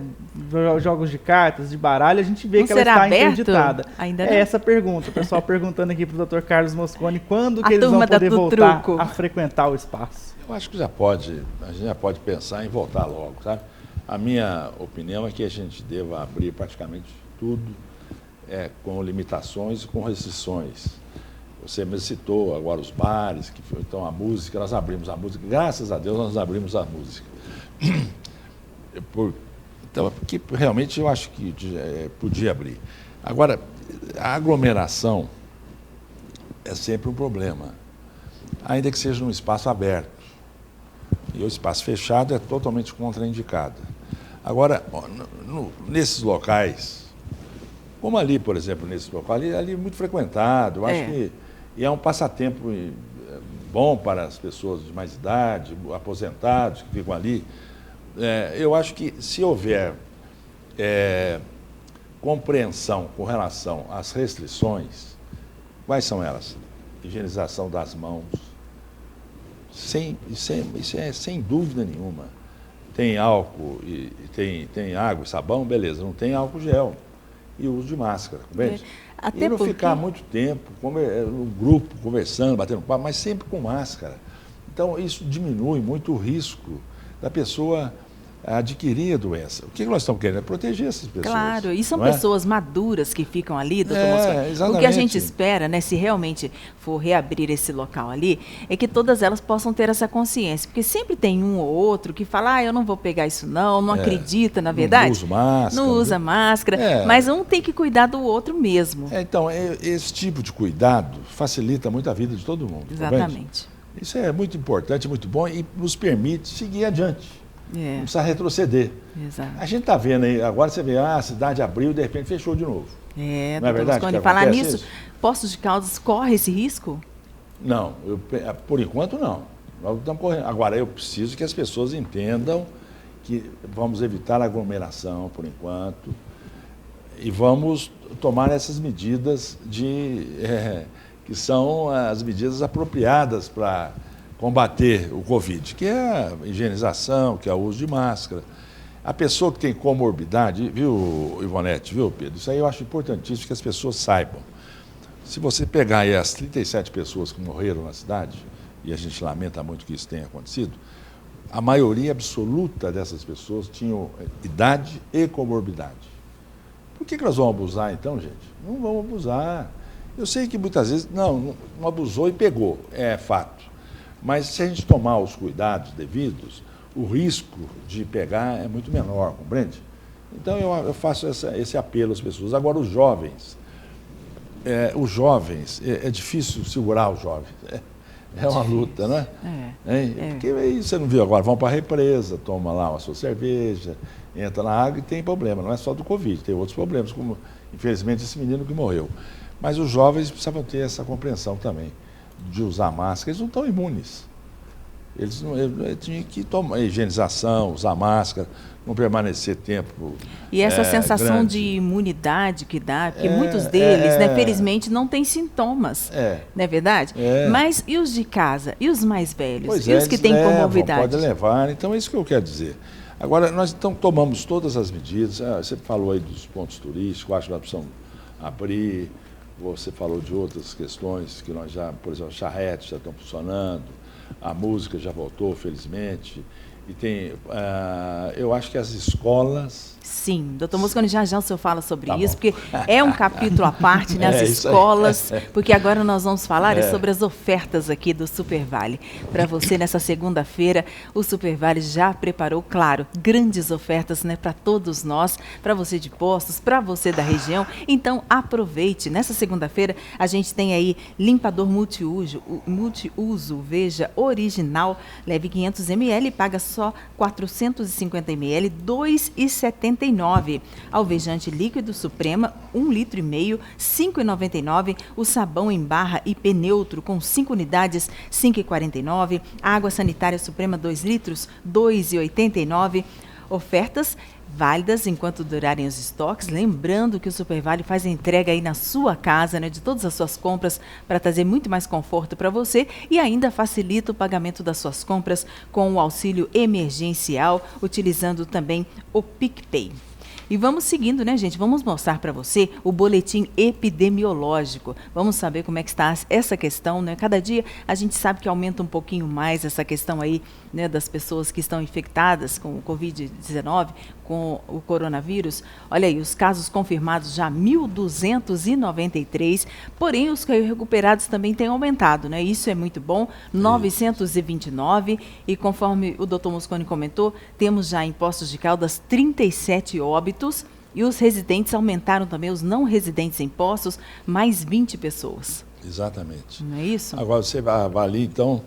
Jogos de cartas, de baralho, a gente vê não que ela está interditada. Ainda não? Essa pergunta, o pessoal perguntando aqui para o Dr. Carlos Mosconi, quando que eles vão poder voltar a frequentar o espaço? Eu acho que a gente já pode pensar em voltar logo, sabe? A minha opinião é que a gente deva abrir praticamente tudo com limitações e com restrições. Você me citou agora os bares, que foi, então a música, nós abrimos a música, graças a Deus nós abrimos a música. Então, porque realmente eu acho que podia abrir. Agora, a aglomeração é sempre um problema, ainda que seja num espaço aberto. E o espaço fechado é totalmente contraindicado. Agora, nesses locais, como ali, por exemplo, nesse local, ali é muito frequentado, eu acho que é um passatempo bom para as pessoas de mais idade, aposentados que ficam ali. Eu acho que se houver compreensão com relação às restrições, quais são elas? Higienização das mãos, isso é sem dúvida nenhuma. Tem álcool, tem água e sabão, beleza, não tem álcool gel. E o uso de máscara, compreende? Até e não porque... ficar muito tempo no grupo, conversando, batendo papo, mas sempre com máscara. Então, isso diminui muito o risco da pessoa adquirir a doença. O que nós estamos querendo é proteger essas pessoas. Claro, e são não é? pessoas maduras que ficam ali, doutor Mosconi. Exatamente. O que a gente espera, né, se realmente for reabrir esse local ali, é que todas elas possam ter essa consciência. Porque sempre tem um ou outro que fala, eu não vou pegar isso não acredita, na verdade. Não usa máscara. Não usa máscara, mas um tem que cuidar do outro mesmo. Então, esse tipo de cuidado facilita muito a vida de todo mundo. Exatamente. Isso é muito importante, muito bom e nos permite seguir adiante. Não precisa retroceder. Exato. A gente está vendo aí, agora você vê, a cidade abriu e de repente fechou de novo. Não é verdade? Mosconi, falar nisso, Poços de Caldas corre esse risco? Não, por enquanto não. Nós estamos correndo. Agora, eu preciso que as pessoas entendam que vamos evitar aglomeração por enquanto e vamos tomar essas medidas que são as medidas apropriadas para combater o Covid, que é a higienização, que é o uso de máscara. A pessoa que tem comorbidade, viu, Ivonete, viu, Pedro? Isso aí eu acho importantíssimo que as pessoas saibam. Se você pegar aí as 37 pessoas que morreram na cidade, e a gente lamenta muito que isso tenha acontecido, a maioria absoluta dessas pessoas tinham idade e comorbidade. Por que nós vamos abusar então, gente? Não vamos abusar. Eu sei que muitas vezes, não abusou e pegou, é fato. Mas se a gente tomar os cuidados devidos, o risco de pegar é muito menor, compreende? Então eu faço esse apelo às pessoas. Agora, os jovens, é difícil segurar os jovens. É uma luta, não é? Porque aí você não viu agora, vão para a represa, toma lá a sua cerveja, entra na água e tem problema. Não é só do Covid, tem outros problemas, como infelizmente esse menino que morreu. Mas os jovens precisavam ter essa compreensão também, de usar máscara. Eles não estão imunes. Eles tinham que tomar higienização, usar máscara, não permanecer tempo. E essa sensação grande. de imunidade que dá, porque muitos deles, né, felizmente, não têm sintomas, não é verdade? Mas e os de casa? E os mais velhos? Pois e os que têm comorbidade? Pode levar, então é isso que eu quero dizer. Agora, nós então tomamos todas as medidas, você falou aí dos pontos turísticos, acho que nós precisamos abrir, você falou de outras questões que nós já, por exemplo, charretes já estão funcionando, a música já voltou, felizmente, e tem, eu acho que as escolas... Sim, doutor Mosconi, já o senhor fala sobre isso, bom. porque é um capítulo à parte, né, as escolas, porque agora nós vamos falar sobre as ofertas aqui do Super Vale. Para você, nessa segunda-feira, o Super Vale já preparou, claro, grandes ofertas, né, para todos nós, para você de Poços, para você da região. Então, aproveite. Nessa segunda-feira, a gente tem aí limpador multiuso, veja, original, leve 500 ml, paga só 450 ml, R$ 2,79. Alvejante líquido Suprema, 1,5 litro, R$ 5,99. O sabão em barra IP neutro com 5 unidades, R$ 5,49. A água sanitária Suprema, 2 litros, R$ 2,89. Ofertas válidas enquanto durarem os estoques. Lembrando que o Super Vale faz a entrega aí na sua casa, né, de todas as suas compras, para trazer muito mais conforto para você e ainda facilita o pagamento das suas compras com o auxílio emergencial, utilizando também o PicPay. E vamos seguindo, né, gente? Vamos mostrar para você o boletim epidemiológico. Vamos saber como é que está essa questão, né? Cada dia a gente sabe que aumenta um pouquinho mais essa questão aí, né, das pessoas que estão infectadas com o Covid-19, com o coronavírus. Olha aí, os casos confirmados já 1.293, porém os recuperados também têm aumentado, né? Isso é muito bom, 929, e conforme o doutor Mosconi comentou, temos já em Poços de Caldas 37 óbitos, e os residentes aumentaram também, os não residentes em Poços, mais 20 pessoas. Exatamente. Não é isso? Agora você avalia, então,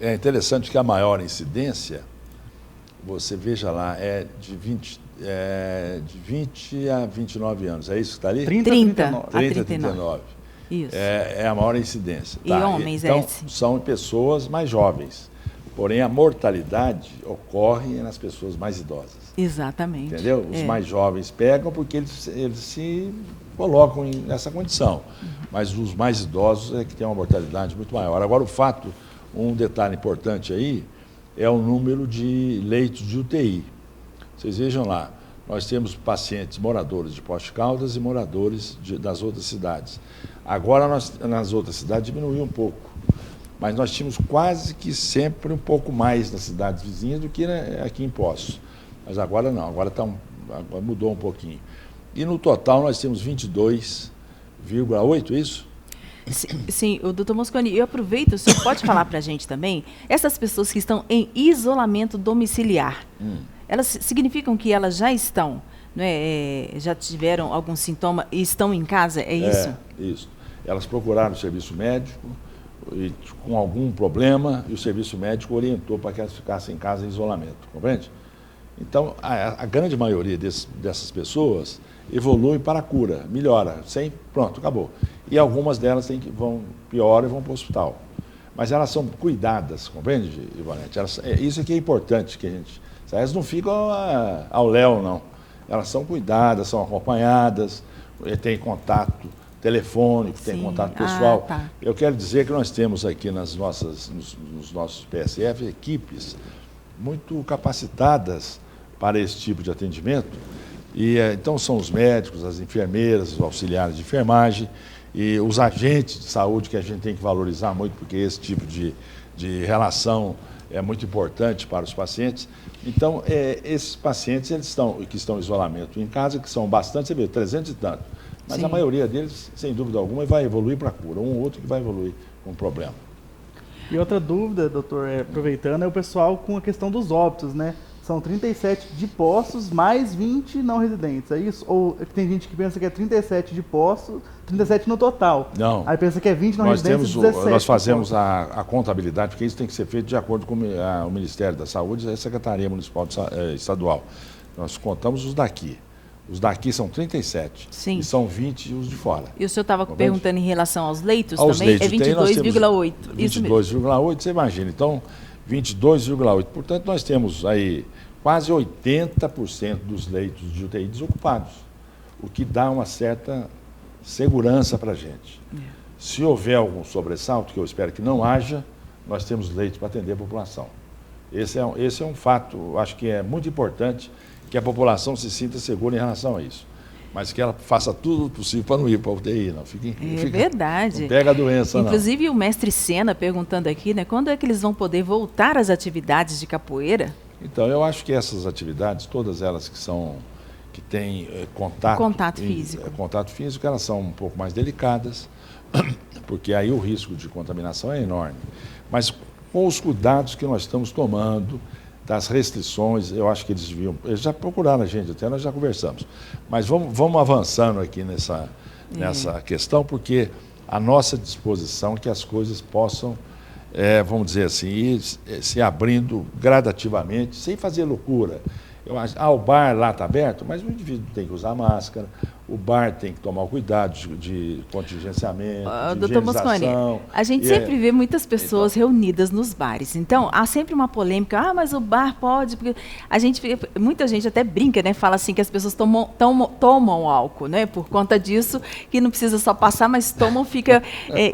é interessante que a maior incidência, você veja lá, é de 20 a 29 anos, é isso que está ali? 30 a 39. Isso. É a maior incidência. E homens, então, são pessoas mais jovens. Porém, a mortalidade ocorre nas pessoas mais idosas. Exatamente. Entendeu? Os mais jovens pegam porque eles se colocam nessa condição. Mas os mais idosos é que têm uma mortalidade muito maior. Agora, um detalhe importante aí, é o número de leitos de UTI. Vocês vejam lá, nós temos pacientes moradores de Poços de Caldas e moradores das outras cidades. Agora, nas outras cidades, diminuiu um pouco, mas nós tínhamos quase que sempre um pouco mais nas cidades vizinhas do que aqui em Poços. Mas agora não, agora mudou um pouquinho. E no total nós temos 22,8, isso? Sim, o doutor Mosconi, eu aproveito, o senhor pode falar para a gente também, essas pessoas que estão em isolamento domiciliar, elas significam que elas já estão, não é, já tiveram algum sintoma e estão em casa, é isso? Isso. Elas procuraram o serviço médico e, com algum problema, e o serviço médico orientou para que elas ficassem em casa em isolamento, compreende? Então, a grande maioria dessas pessoas evolui para a cura, melhora, pronto, acabou. E algumas delas pioram e vão para o hospital. Mas elas são cuidadas, compreende, Ivonete? Isso aqui é importante que a gente... Elas não ficam ao léu, não. Elas são cuidadas, são acompanhadas, tem contato telefônico, tem contato pessoal. Tá. Eu quero dizer que nós temos aqui nos nossos PSF equipes muito capacitadas para esse tipo de atendimento. E então são os médicos, as enfermeiras, os auxiliares de enfermagem e os agentes de saúde que a gente tem que valorizar muito, porque esse tipo de relação é muito importante para os pacientes. Então, esses pacientes que estão em isolamento em casa, que são bastante, você vê, 300 e tanto, mas a maioria deles, sem dúvida alguma, vai evoluir para a cura, um ou outro que vai evoluir com problema. E outra dúvida, doutor, aproveitando, é o pessoal com a questão dos óbitos, né? São 37 de Poços, mais 20 não residentes, é isso? Ou tem gente que pensa que é 37 de Poços, 37 no total? Não. Aí pensa que é 20 não residentes, 17. Nós fazemos a contabilidade, porque isso tem que ser feito de acordo com o Ministério da Saúde e a Secretaria Municipal Estadual. Nós contamos os daqui. Os daqui são 37. Sim. E são 20 os de fora. E o senhor estava perguntando em relação aos leitos aos também? Leitos, é 22,8. 22,8, você imagina. Então, 22,8. Portanto, nós temos aí quase 80% dos leitos de UTI desocupados, o que dá uma certa segurança para a gente. Se houver algum sobressalto, que eu espero que não haja, nós temos leitos para atender a população. Esse é um fato, acho que é muito importante que a população se sinta segura em relação a isso. Mas que ela faça tudo possível para não ir para a UTI, não. Verdade. Não pega a doença, Inclusive, o mestre Sena perguntando aqui, né, quando é que eles vão poder voltar às atividades de capoeira? Então, eu acho que essas atividades, todas elas que têm contato físico, elas são um pouco mais delicadas, porque aí o risco de contaminação é enorme. Mas com os cuidados que nós estamos tomando, das restrições, eu acho que eles já procuraram a gente, até nós já conversamos. Mas vamos avançando aqui nessa questão, porque a nossa disposição é que as coisas possam, vamos dizer assim, ir se abrindo gradativamente, sem fazer loucura. Eu acho, o bar lá está aberto, mas o indivíduo tem que usar máscara, o bar tem que tomar o cuidado de contingenciamento, de doutor Mosconi, a gente sempre vê muitas pessoas reunidas nos bares. Então, há sempre uma polêmica, mas o bar pode... Porque muita gente até brinca, né? Fala assim que as pessoas tomam álcool, né? Por conta disso, que não precisa só passar, mas tomam, fica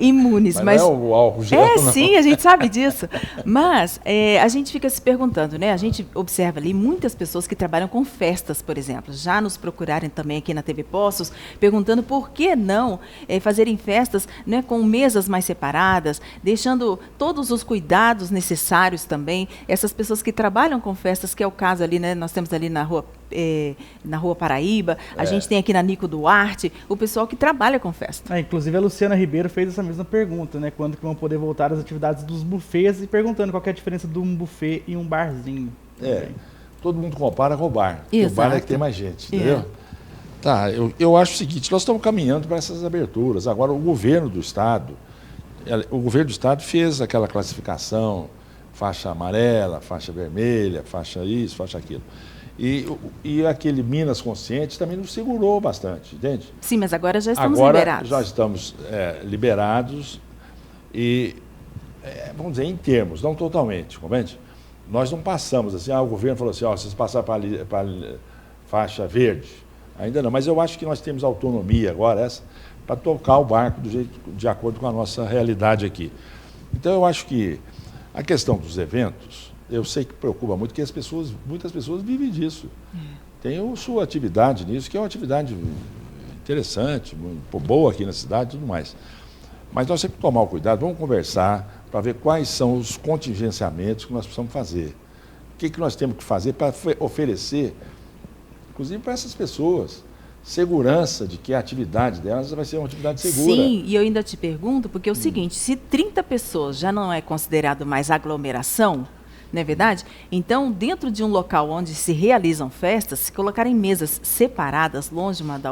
imunes. Mas não é o álcool gel, não. Sim, a gente sabe disso. Mas a gente fica se perguntando, né? A gente observa ali muitas pessoas que trabalham com festas, por exemplo. Já nos procurarem também aqui na TV Poços, perguntando por que não fazerem festas, né, com mesas mais separadas, deixando todos os cuidados necessários também. Essas pessoas que trabalham com festas, que é o caso ali, né, nós temos ali na Rua Paraíba, a gente tem aqui na Nico Duarte, o pessoal que trabalha com festa. Inclusive a Luciana Ribeiro fez essa mesma pergunta, né, quando que vão poder voltar às atividades dos buffets e perguntando qual que é a diferença de um buffet e um barzinho. Todo mundo compara com o bar. Exato. O bar é que tem mais gente, entendeu? Tá, eu acho o seguinte, nós estamos caminhando para essas aberturas. Agora, o governo do Estado fez aquela classificação, faixa amarela, faixa vermelha, faixa isso, faixa aquilo. E aquele Minas Consciente também nos segurou bastante, entende? Sim, mas agora já estamos liberados. Agora já estamos liberados e, vamos dizer, em termos, não totalmente, compreende? Nós não passamos assim, o governo falou assim, vocês passaram para faixa verde. Ainda não, mas eu acho que nós temos autonomia agora para tocar o barco de acordo com a nossa realidade aqui. Então, eu acho que a questão dos eventos, eu sei que preocupa muito, porque muitas pessoas vivem disso. tem a sua atividade nisso, que é uma atividade interessante, muito boa aqui na cidade e tudo mais. Mas nós temos que tomar o cuidado, vamos conversar para ver quais são os contingenciamentos que nós precisamos fazer. O que nós temos que fazer para oferecer, inclusive para essas pessoas, segurança de que a atividade delas vai ser uma atividade segura. Sim, e eu ainda te pergunto, porque é o seguinte, se 30 pessoas já não é considerado mais aglomeração, não é verdade? Então, dentro de um local onde se realizam festas, se colocarem mesas separadas, longe uma da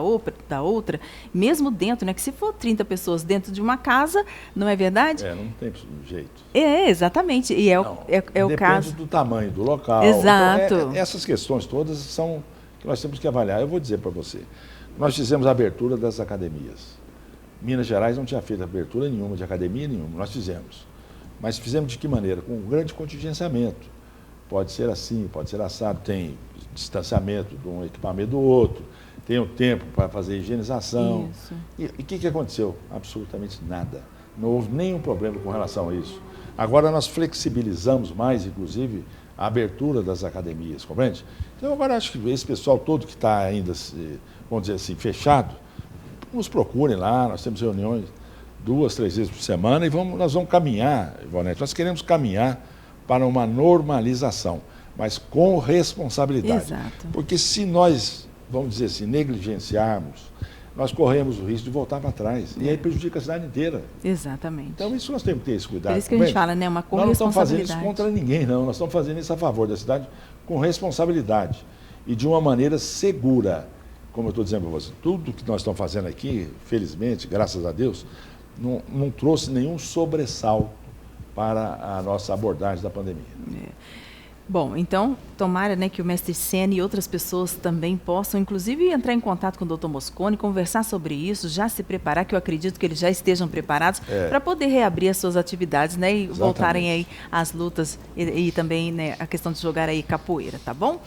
outra, mesmo dentro, né? Que se for 30 pessoas dentro de uma casa, não é verdade? Não tem jeito. Exatamente. E é o caso. Depende do tamanho do local. Exato. Então, essas questões todas são que nós temos que avaliar. Eu vou dizer para você, nós fizemos a abertura das academias. Minas Gerais não tinha feito abertura nenhuma de academia nenhuma, nós fizemos. Mas fizemos de que maneira? Com um grande contingenciamento. Pode ser assim, pode ser assado, tem distanciamento de um equipamento do outro, tem o tempo para fazer higienização. Isso. E o que aconteceu? Absolutamente nada. Não houve nenhum problema com relação a isso. Agora nós flexibilizamos mais, inclusive, a abertura das academias, compreende? Então agora acho que esse pessoal todo que está ainda, vamos dizer assim, fechado, nos procurem lá, nós temos reuniões 2, 3 vezes por semana e nós vamos caminhar, Ivonete, nós queremos caminhar para uma normalização, mas com responsabilidade. Exato. Porque se nós, vamos dizer assim, negligenciarmos, nós corremos o risco de voltar para trás. E aí prejudica a cidade inteira. Exatamente. Então isso nós temos que ter esse cuidado. Por isso que a gente fala, né? Uma corresponsabilidade. Nós não estamos fazendo isso contra ninguém, não. Nós estamos fazendo isso a favor da cidade com responsabilidade e de uma maneira segura. Como eu estou dizendo para você, tudo que nós estamos fazendo aqui, felizmente, graças a Deus, não trouxe nenhum sobressalto para a nossa abordagem da pandemia. Bom, então, tomara, né, que o mestre Sena e outras pessoas também possam, inclusive, entrar em contato com o Dr. Mosconi, conversar sobre isso, já se preparar, que eu acredito que eles já estejam preparados para poder reabrir as suas atividades, né, e voltarem aí às lutas e também, né, a questão de jogar aí capoeira, tá bom?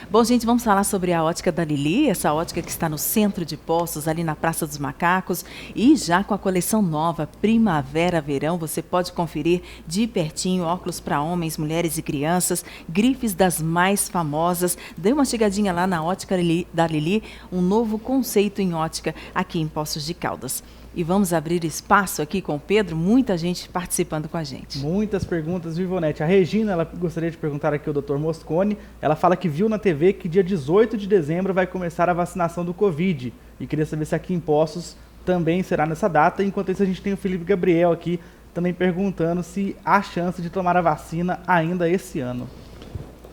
Bom, gente, vamos falar sobre a ótica da Lili, essa ótica que está no centro de Poços, ali na Praça dos Macacos, e já com a coleção nova, Primavera-Verão, você pode conferir de pertinho óculos para homens, mulheres e crianças, grifes das mais famosas. Dê uma chegadinha lá na ótica da Lili, um novo conceito em ótica aqui em Poços de Caldas. E vamos abrir espaço aqui com o Pedro, muita gente participando com a gente. Muitas perguntas, Ivonete. A Regina, ela gostaria de perguntar aqui ao Dr. Mosconi. Ela fala que viu na TV que dia 18 de dezembro vai começar a vacinação do Covid. E queria saber se aqui em Poços também será nessa data. Enquanto isso, a gente tem o Felipe Gabriel aqui também perguntando se há chance de tomar a vacina ainda esse ano.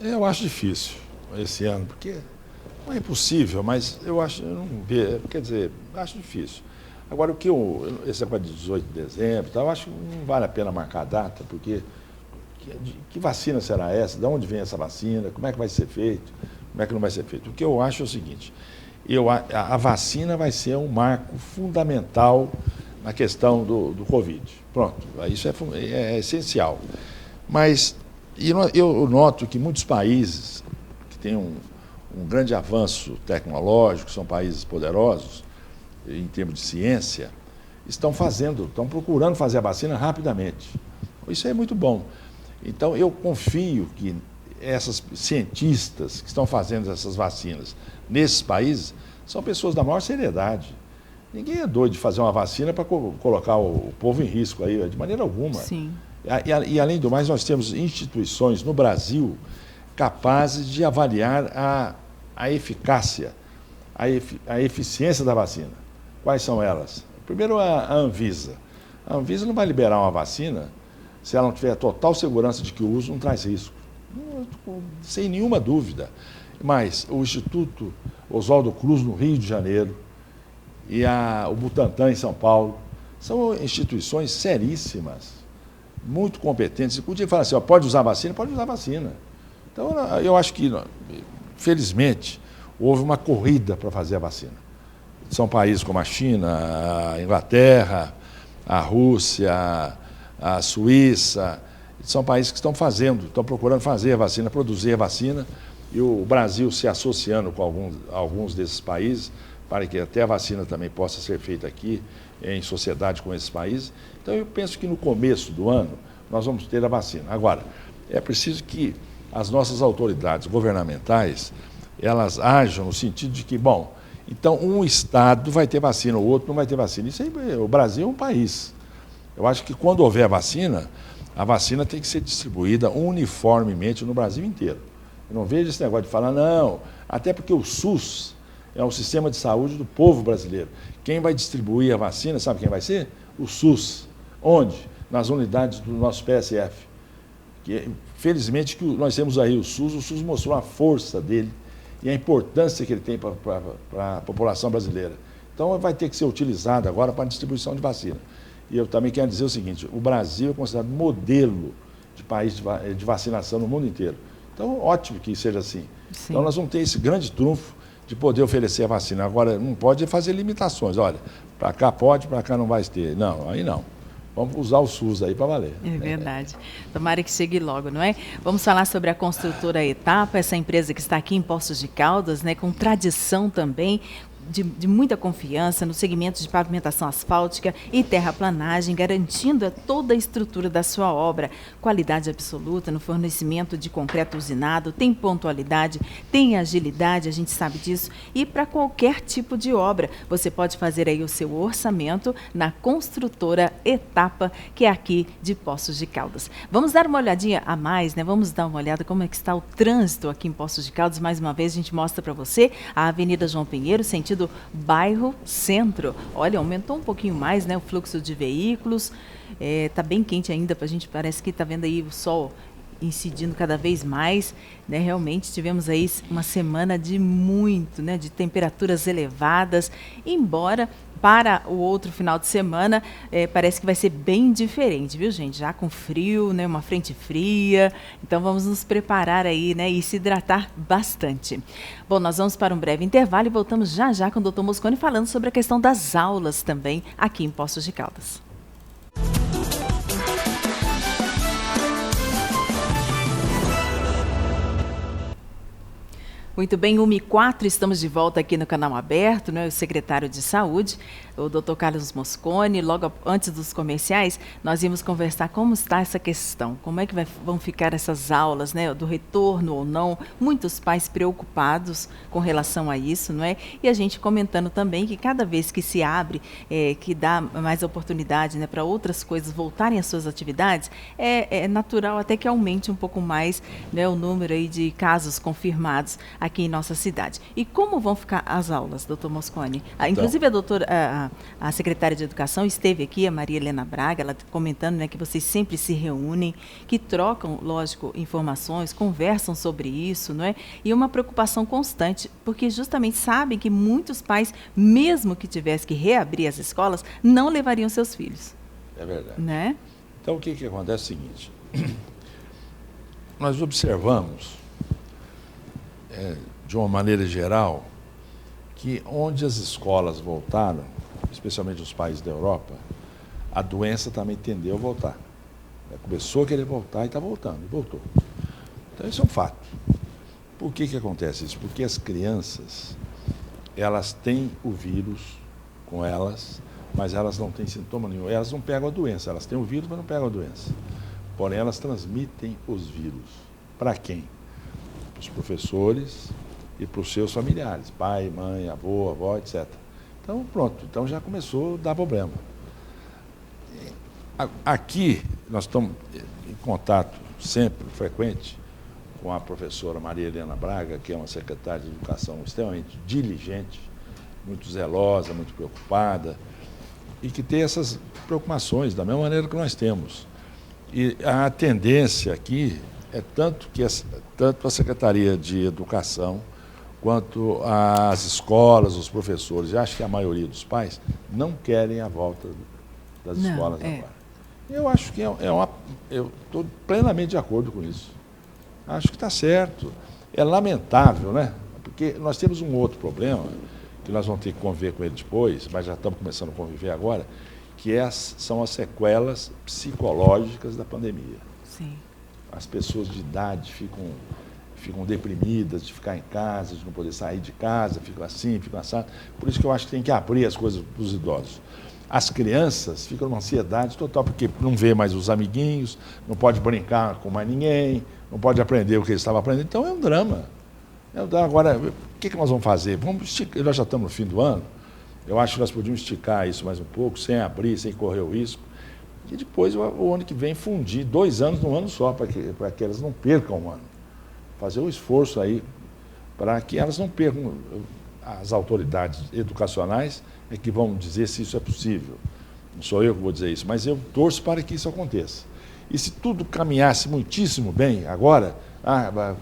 Eu acho difícil esse ano, porque não é impossível, mas eu acho, acho difícil. Agora, esse negócio de 18 de dezembro, eu acho que não vale a pena marcar a data, porque que vacina será essa? De onde vem essa vacina? Como é que vai ser feito? Como é que não vai ser feito? O que eu acho é o seguinte, a vacina vai ser um marco fundamental na questão do Covid. Pronto, isso é essencial. Mas eu noto que muitos países que têm um grande avanço tecnológico, são países poderosos, em termos de ciência, estão procurando fazer a vacina rapidamente. Isso é muito bom. Então, eu confio que essas cientistas que estão fazendo essas vacinas nesses países são pessoas da maior seriedade. Ninguém é doido de fazer uma vacina para colocar o povo em risco aí, de maneira alguma. Sim. E, além do mais, nós temos instituições no Brasil capazes de avaliar a eficácia, a eficiência da vacina. Quais são elas? Primeiro, a Anvisa. A Anvisa não vai liberar uma vacina se ela não tiver total segurança de que o uso não traz risco. Sem nenhuma dúvida. Mas o Instituto Oswaldo Cruz, no Rio de Janeiro, e o Butantan, em São Paulo, são instituições seríssimas, muito competentes. E podia falar assim, pode usar vacina? Pode usar vacina. Então, eu acho que, felizmente, houve uma corrida para fazer a vacina. São países como a China, a Inglaterra, a Rússia, a Suíça, são países que estão procurando fazer a vacina, produzir a vacina, e o Brasil se associando com alguns desses países, para que até a vacina também possa ser feita aqui, em sociedade com esses países. Então, eu penso que no começo do ano nós vamos ter a vacina. Agora, é preciso que as nossas autoridades governamentais elas ajam no sentido de que, bom, então um estado vai ter vacina, o outro não vai ter vacina. Isso aí, o Brasil é um país. Eu acho que quando houver a vacina tem que ser distribuída uniformemente no Brasil inteiro. Eu não vejo esse negócio de falar, não, até porque o SUS é o sistema de saúde do povo brasileiro. Quem vai distribuir a vacina, sabe quem vai ser? O SUS. Onde? Nas unidades do nosso PSF. Que, felizmente que nós temos aí o SUS mostrou a força dele e a importância que ele tem para a população brasileira. Então vai ter que ser utilizado agora para a distribuição de vacina. E eu também quero dizer o seguinte, o Brasil é considerado modelo de país de vacinação no mundo inteiro. Então, ótimo que seja assim. Sim. Então, nós vamos ter esse grande trunfo de poder oferecer a vacina. Agora, não pode fazer limitações. Olha, para cá pode, para cá não vai ter. Não, aí não. Vamos usar o SUS aí para valer. É verdade. Tomara que chegue logo, não é? Vamos falar sobre a construtora Etapa, essa empresa que está aqui em Poços de Caldas, né, com tradição também, de muita confiança no segmento de pavimentação asfáltica e terraplanagem, garantindo toda a estrutura da sua obra. Qualidade absoluta no fornecimento de concreto usinado, tem pontualidade, tem agilidade, a gente sabe disso. E para qualquer tipo de obra, você pode fazer aí o seu orçamento na construtora Etapa, que é aqui de Poços de Caldas. Vamos dar uma olhadinha a mais, né? Vamos dar uma olhada como é que está o trânsito aqui em Poços de Caldas. Mais uma vez a gente mostra para você a Avenida João Pinheiro, sentido bairro Centro. Olha, aumentou um pouquinho mais, né, o fluxo de veículos. Tá bem quente ainda, a gente parece que está vendo aí o sol incidindo cada vez mais, né? Realmente tivemos aí uma semana de de temperaturas elevadas, embora para o outro final de semana parece que vai ser bem diferente, viu, gente? Já com frio, né? Uma frente fria, então vamos nos preparar aí, né? E se hidratar bastante. Bom, nós vamos para um breve intervalo e voltamos já já com o Dr. Mosconi falando sobre a questão das aulas também aqui em Poços de Caldas. Muito bem, 1h04, estamos de volta aqui no Canal Aberto, né? O secretário de Saúde, o Dr. Carlos Mosconi. Logo antes dos comerciais, nós íamos conversar como está essa questão, como é que vão ficar essas aulas, né? Do retorno ou não, muitos pais preocupados com relação a isso, não é? E a gente comentando também que cada vez que se abre, que dá mais oportunidade, né, para outras coisas voltarem às suas atividades, é natural até que aumente um pouco mais, né, o número aí de casos confirmados aqui em nossa cidade. E como vão ficar as aulas, doutor Mosconi? Inclusive a secretária de Educação esteve aqui, a Maria Helena Braga, ela comentando, né, que vocês sempre se reúnem, que trocam, lógico, informações, conversam sobre isso, não é? E uma preocupação constante, porque justamente sabem que muitos pais, mesmo que tivessem que reabrir as escolas, não levariam seus filhos. É verdade. Né? Então, o que acontece é o seguinte, nós observamos, de uma maneira geral, que onde as escolas voltaram, especialmente os países da Europa, a doença também tendeu a voltar. Começou a querer voltar e está voltando, e voltou. Então, isso é um fato. Por que acontece isso? Porque as crianças, elas têm o vírus com elas, mas elas não têm sintoma nenhum. Elas não pegam a doença, elas têm o vírus, mas não pegam a doença. Porém, elas transmitem os vírus. Para quem? Para os professores e para os seus familiares, pai, mãe, avô, avó, etc. Então, pronto, então já começou a dar problema. Aqui, nós estamos em contato sempre, frequente, com a professora Maria Helena Braga, que é uma secretária de Educação extremamente diligente, muito zelosa, muito preocupada, e que tem essas preocupações, da mesma maneira que nós temos. E a tendência aqui é tanto a Secretaria de Educação, quanto as escolas, os professores, e acho que a maioria dos pais, não querem a volta das escolas agora. Eu acho que eu estou plenamente de acordo com isso. Acho que está certo. É lamentável, né? Porque nós temos um outro problema, que nós vamos ter que conviver com ele depois, mas já estamos começando a conviver agora, que são as sequelas psicológicas da pandemia. Sim. As pessoas de idade ficam deprimidas de ficar em casa, de não poder sair de casa, ficam assim, ficam assado. Por isso que eu acho que tem que abrir as coisas para os idosos. As crianças ficam numa ansiedade total, porque não vê mais os amiguinhos, não pode brincar com mais ninguém, não pode aprender o que eles estavam aprendendo. Então é um drama. Agora, o que nós vamos fazer? Nós já estamos no fim do ano, eu acho que nós podíamos esticar isso mais um pouco, sem abrir, sem correr o risco, e depois, o ano que vem, fundir 2 anos num ano só, para que elas não percam um ano. Fazer o esforço aí para que elas não percam. As autoridades educacionais é que vão dizer se isso é possível. Não sou eu que vou dizer isso, mas eu torço para que isso aconteça. E se tudo caminhasse muitíssimo bem agora, a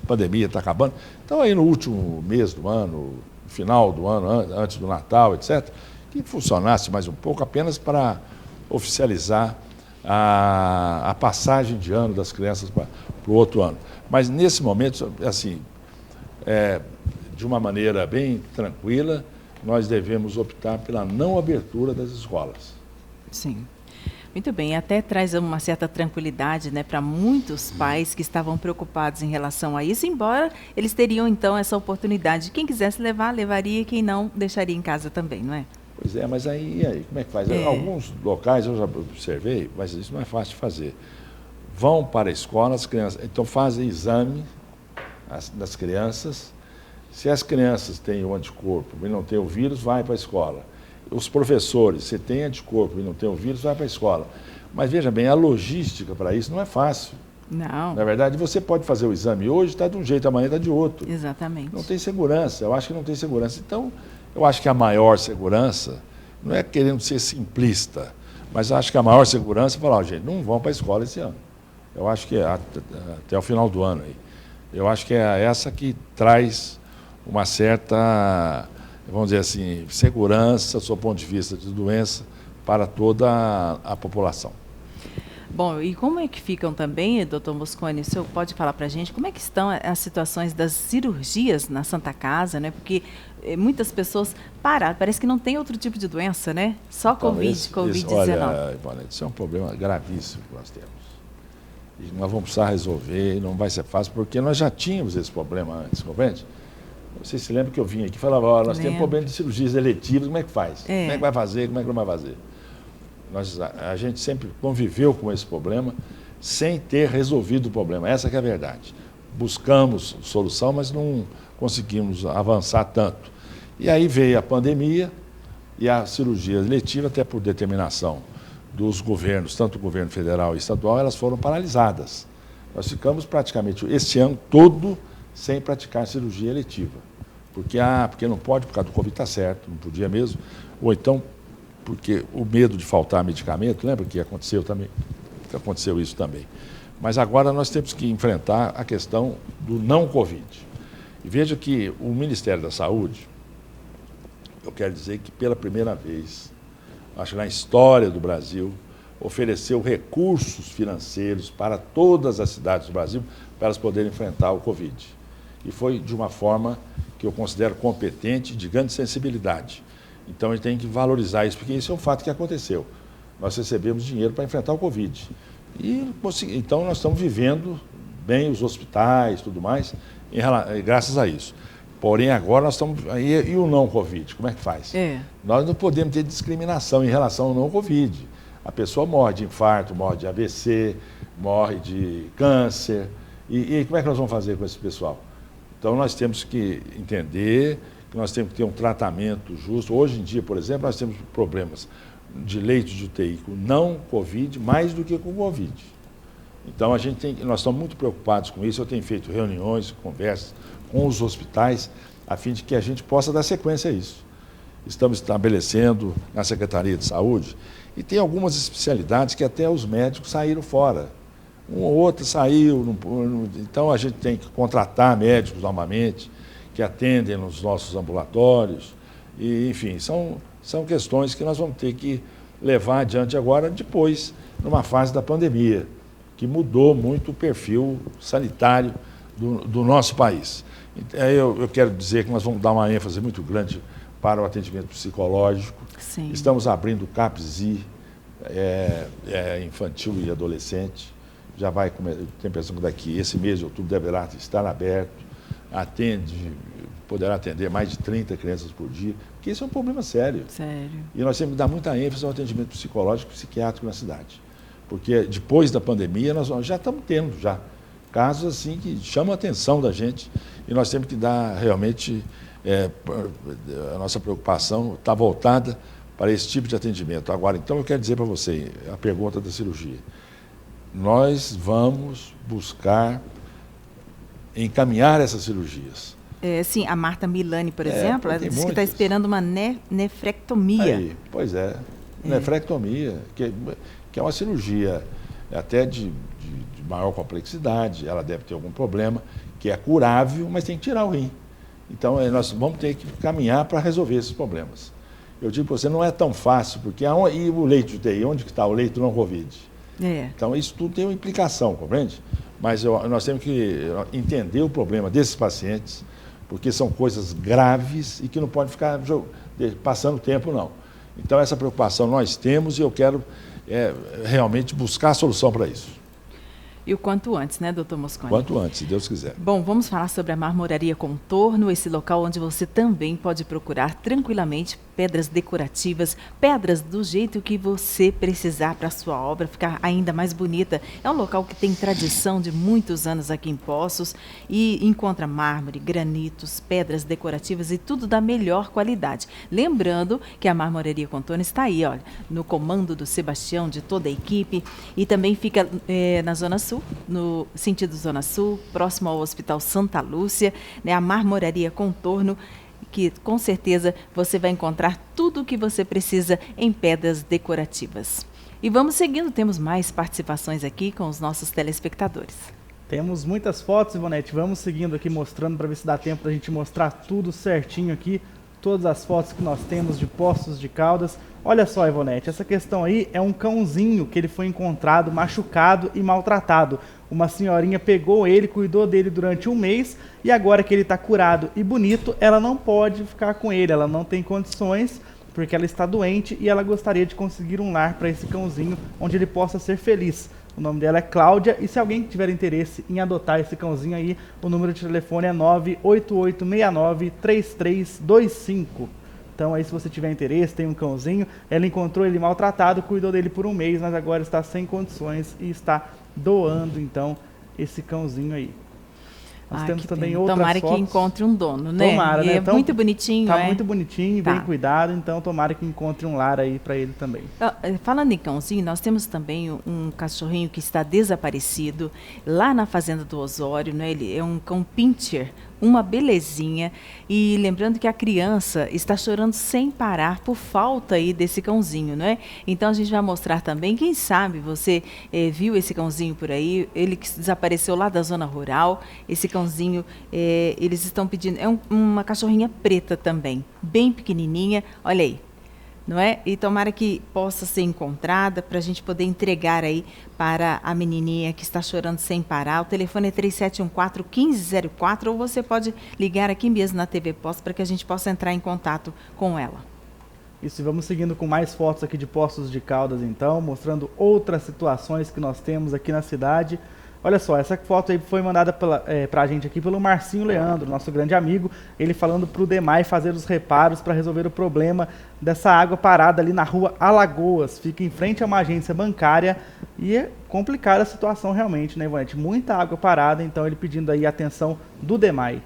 pandemia está acabando, então aí no último mês do ano, final do ano, antes do Natal, etc., que funcionasse mais um pouco apenas para oficializar a passagem de ano das crianças para o outro ano. Mas nesse momento, assim, de uma maneira bem tranquila, nós devemos optar pela não abertura das escolas. Sim. Muito bem, até traz uma certa tranquilidade, né, para muitos pais que estavam preocupados em relação a isso, embora eles teriam então essa oportunidade. Quem quisesse levar, levaria, quem não, deixaria em casa também, não é? Pois é, mas aí como é que faz? Alguns locais eu já observei, mas isso não é fácil de fazer. Vão para a escola, as crianças, então fazem exame das crianças. Se as crianças têm o anticorpo e não têm o vírus, vai para a escola. Os professores, se tem anticorpo e não tem o vírus, vai para a escola. Mas veja bem, a logística para isso não é fácil. Não. Na verdade, você pode fazer o exame hoje, está de um jeito, amanhã está de outro. Exatamente. Não tem segurança, eu acho que não tem segurança. Então, eu acho que a maior segurança, não é querendo ser simplista, mas eu acho que a maior segurança é falar, gente, não vão para a escola esse ano. Eu acho que até o final do ano aí. Eu acho que é essa que traz uma certa, vamos dizer assim, segurança, do ponto de vista de doença, para toda a população. Bom, e como é que ficam também, doutor Mosconi, o senhor pode falar para a gente, como é que estão as situações das cirurgias na Santa Casa, né? Porque muitas pessoas pararam, parece que não tem outro tipo de doença, né? Só então, Covid-19. Olha, Ivone, isso é um problema gravíssimo que nós temos. E nós vamos precisar resolver, não vai ser fácil, porque nós já tínhamos esse problema antes, compreende? Você se lembra que eu vim aqui e falava, ó, nós temos problema de cirurgias eletivas, como é que faz? Como é que vai fazer, como é que não vai fazer? A gente sempre conviveu com esse problema sem ter resolvido o problema, essa que é a verdade. Buscamos solução, mas não conseguimos avançar tanto. E aí veio a pandemia e a cirurgia eletiva, até por determinação dos governos, tanto o governo federal e estadual, elas foram paralisadas. Nós ficamos praticamente esse ano todo sem praticar cirurgia eletiva. Porque não pode, por causa do Covid, está certo, não podia mesmo. Ou então, porque o medo de faltar medicamento, lembra que aconteceu também? Que aconteceu isso também. Mas agora nós temos que enfrentar a questão do não Covid. E veja que o Ministério da Saúde, eu quero dizer que pela primeira vez, acho que na história do Brasil, ofereceu recursos financeiros para todas as cidades do Brasil para elas poderem enfrentar o Covid. E foi de uma forma que eu considero competente, de grande sensibilidade. Então, a gente tem que valorizar isso, porque isso é um fato que aconteceu. Nós recebemos dinheiro para enfrentar o Covid. E, então, nós estamos vivendo bem os hospitais e tudo mais, graças a isso. Porém, agora nós estamos... E o não Covid, como é que faz? Nós não podemos ter discriminação em relação ao não Covid. A pessoa morre de infarto, morre de AVC, morre de câncer. E como é que nós vamos fazer com esse pessoal? Então, nós temos que entender que nós temos que ter um tratamento justo. Hoje em dia, por exemplo, nós temos problemas de leitos de UTI com não Covid mais do que com Covid. Então, nós estamos muito preocupados com isso. Eu tenho feito reuniões, conversas com os hospitais, a fim de que a gente possa dar sequência a isso. Estamos estabelecendo na Secretaria de Saúde, e tem algumas especialidades que até os médicos saíram fora. Um ou outro saiu, então a gente tem que contratar médicos novamente, que atendem nos nossos ambulatórios, e, enfim, são questões que nós vamos ter que levar adiante agora, depois, numa fase da pandemia, que mudou muito o perfil sanitário do nosso país. Eu quero dizer que nós vamos dar uma ênfase muito grande para o atendimento psicológico. Sim. Estamos abrindo o CAPSI, infantil e adolescente. Já vai, tem impressão que daqui, esse mês de outubro, deverá estar aberto. Poderá atender mais de 30 crianças por dia, porque isso é um problema sério. E nós temos que dar muita ênfase ao atendimento psicológico e psiquiátrico na cidade. Porque depois da pandemia, nós já estamos tendo casos assim que chamam a atenção da gente. e nós temos que dar realmente, a nossa preocupação está voltada para esse tipo de atendimento. Agora, então, eu quero dizer para você, a pergunta da cirurgia. Nós vamos buscar encaminhar essas cirurgias. Sim, a Marta Milani, por exemplo, ela disse que está esperando uma nefrectomia. Aí, pois é, nefrectomia, que é uma cirurgia até de maior complexidade, ela deve ter algum problema, que é curável, mas tem que tirar o rim. Então, nós vamos ter que caminhar para resolver esses problemas. Eu digo para você, não é tão fácil, porque e o leito de UTI, onde que está o leito não Covid? Então, isso tudo tem uma implicação, compreende? Mas nós temos que entender o problema desses pacientes, porque são coisas graves e que não pode ficar passando tempo, não. Então, essa preocupação nós temos e eu quero realmente buscar a solução para isso. E o quanto antes, né, doutor Mosconi? Quanto antes, se Deus quiser. Bom, vamos falar sobre a Marmoraria Contorno, esse local onde você também pode procurar tranquilamente pedras decorativas, pedras do jeito que você precisar para a sua obra ficar ainda mais bonita. É um local que tem tradição de muitos anos aqui em Poços e encontra mármore, granitos, pedras decorativas e tudo da melhor qualidade. Lembrando que a Marmoraria Contorno está aí, olha, no comando do Sebastião, de toda a equipe, e também fica na Zona Sul, no sentido Zona Sul, próximo ao Hospital Santa Lúcia, né, a Marmoraria Contorno, que com certeza você vai encontrar tudo o que você precisa em pedras decorativas. E vamos seguindo, temos mais participações aqui com os nossos telespectadores. Temos muitas fotos, Ivonete, vamos seguindo aqui mostrando para ver se dá tempo da gente mostrar tudo certinho aqui, todas as fotos que nós temos de Poços de Caldas. Olha só, Ivonete, essa questão aí é um cãozinho que ele foi encontrado machucado e maltratado. Uma senhorinha pegou ele, cuidou dele durante um mês e agora que ele está curado e bonito, ela não pode ficar com ele, ela não tem condições porque ela está doente e ela gostaria de conseguir um lar para esse cãozinho onde ele possa ser feliz. O nome dela é Cláudia e se alguém tiver interesse em adotar esse cãozinho aí, o número de telefone é 98869-3325. Então aí se você tiver interesse, tem um cãozinho, ela encontrou ele maltratado, cuidou dele por um mês, mas agora está sem condições e está doando então esse cãozinho aí. Nós temos também outras tomara fotos. Que encontre um dono, né? Tomara, né? É Então, muito bonitinho, tá muito bonitinho, bem Tá. cuidado, então tomara que encontre um lar aí para ele também. Falando em cãozinho, nós temos também um cachorrinho que está desaparecido lá na fazenda do Osório, né? Ele é um cão pincher, uma belezinha. E lembrando que a criança está chorando sem parar por falta aí desse cãozinho, não é? Então a gente vai mostrar também, quem sabe você viu esse cãozinho por aí, ele que desapareceu lá da zona rural. Esse cãozinho, eles estão pedindo, uma cachorrinha preta também, bem pequenininha, olha aí. Não é? E tomara que possa ser encontrada para a gente poder entregar aí para a menininha que está chorando sem parar. O telefone é 3714-1504 ou você pode ligar aqui mesmo na TV Poços para que a gente possa entrar em contato com ela. Isso, e vamos seguindo com mais fotos aqui de Poços de Caldas então, mostrando outras situações que nós temos aqui na cidade. Olha só, essa foto aí foi mandada pra gente aqui pelo Marcinho Leandro, nosso grande amigo, ele falando pro DEMAI fazer os reparos para resolver o problema dessa água parada ali na rua Alagoas, fica em frente a uma agência bancária e é complicada a situação realmente, né, Ivonete? Muita água parada, então ele pedindo aí a atenção do DEMAI.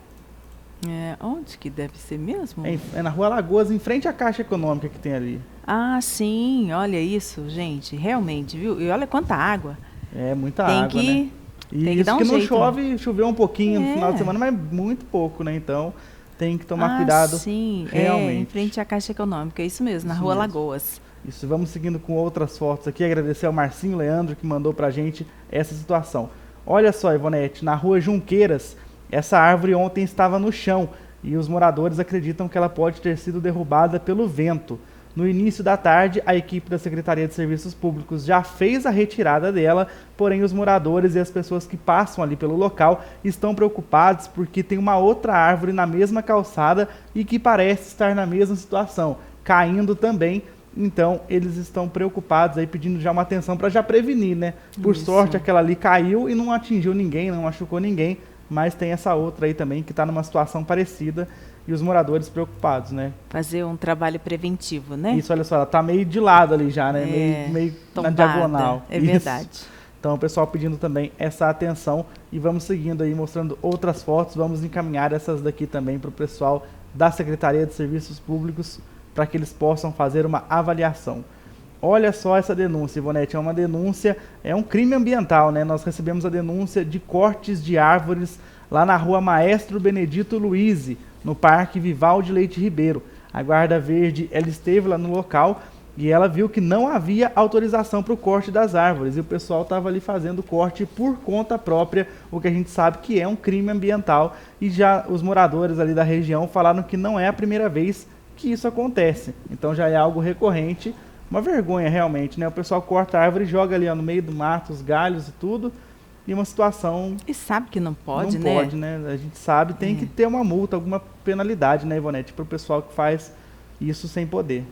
Onde que deve ser mesmo? É na rua Alagoas, em frente à Caixa Econômica que tem ali. Ah, sim, olha isso, gente, realmente, viu? E olha quanta água. É, muita água, né? E tem que isso dar um que não jeito, chove, choveu um pouquinho no final de semana, mas muito pouco, né? Então tem que tomar cuidado. Sim, realmente. Em frente à Caixa Econômica, isso mesmo, na Isso rua mesmo. Lagoas. Isso, vamos seguindo com outras fotos aqui, agradecer ao Marcinho Leandro que mandou pra gente essa situação. Olha só, Ivonete, na rua Junqueiras, essa árvore ontem estava no chão e os moradores acreditam que ela pode ter sido derrubada pelo vento. No início da tarde, a equipe da Secretaria de Serviços Públicos já fez a retirada dela, porém os moradores e as pessoas que passam ali pelo local estão preocupados porque tem uma outra árvore na mesma calçada e que parece estar na mesma situação, caindo também. Então, eles estão preocupados aí, pedindo já uma atenção para já prevenir, né? Por sorte, aquela ali caiu e não atingiu ninguém, não machucou ninguém, mas tem essa outra aí também que está numa situação parecida. E os moradores preocupados, né? Fazer um trabalho preventivo, né? Isso, olha só, ela tá meio de lado ali já, né? Meio tombada, na diagonal. É Isso. verdade. Então o pessoal pedindo também essa atenção e vamos seguindo aí, mostrando outras fotos, vamos encaminhar essas daqui também para o pessoal da Secretaria de Serviços Públicos para que eles possam fazer uma avaliação. Olha só essa denúncia, Ivonete, é uma denúncia, é um crime ambiental, né? Nós recebemos a denúncia de cortes de árvores lá na rua Maestro Benedito Luiz, no Parque Vivaldi Leite Ribeiro. A Guarda Verde, ela esteve lá no local e ela viu que não havia autorização para o corte das árvores. E o pessoal estava ali fazendo corte por conta própria, o que a gente sabe que é um crime ambiental. E já os moradores ali da região falaram que não é a primeira vez que isso acontece. Então já é algo recorrente. Uma vergonha realmente, né? O pessoal corta a árvore e joga ali, ó, no meio do mato, os galhos e tudo. E uma situação... E sabe que não pode, né? Não pode, né? A gente sabe, tem que ter uma multa, alguma penalidade, né, Ivonete? Para o pessoal que faz isso sem poder.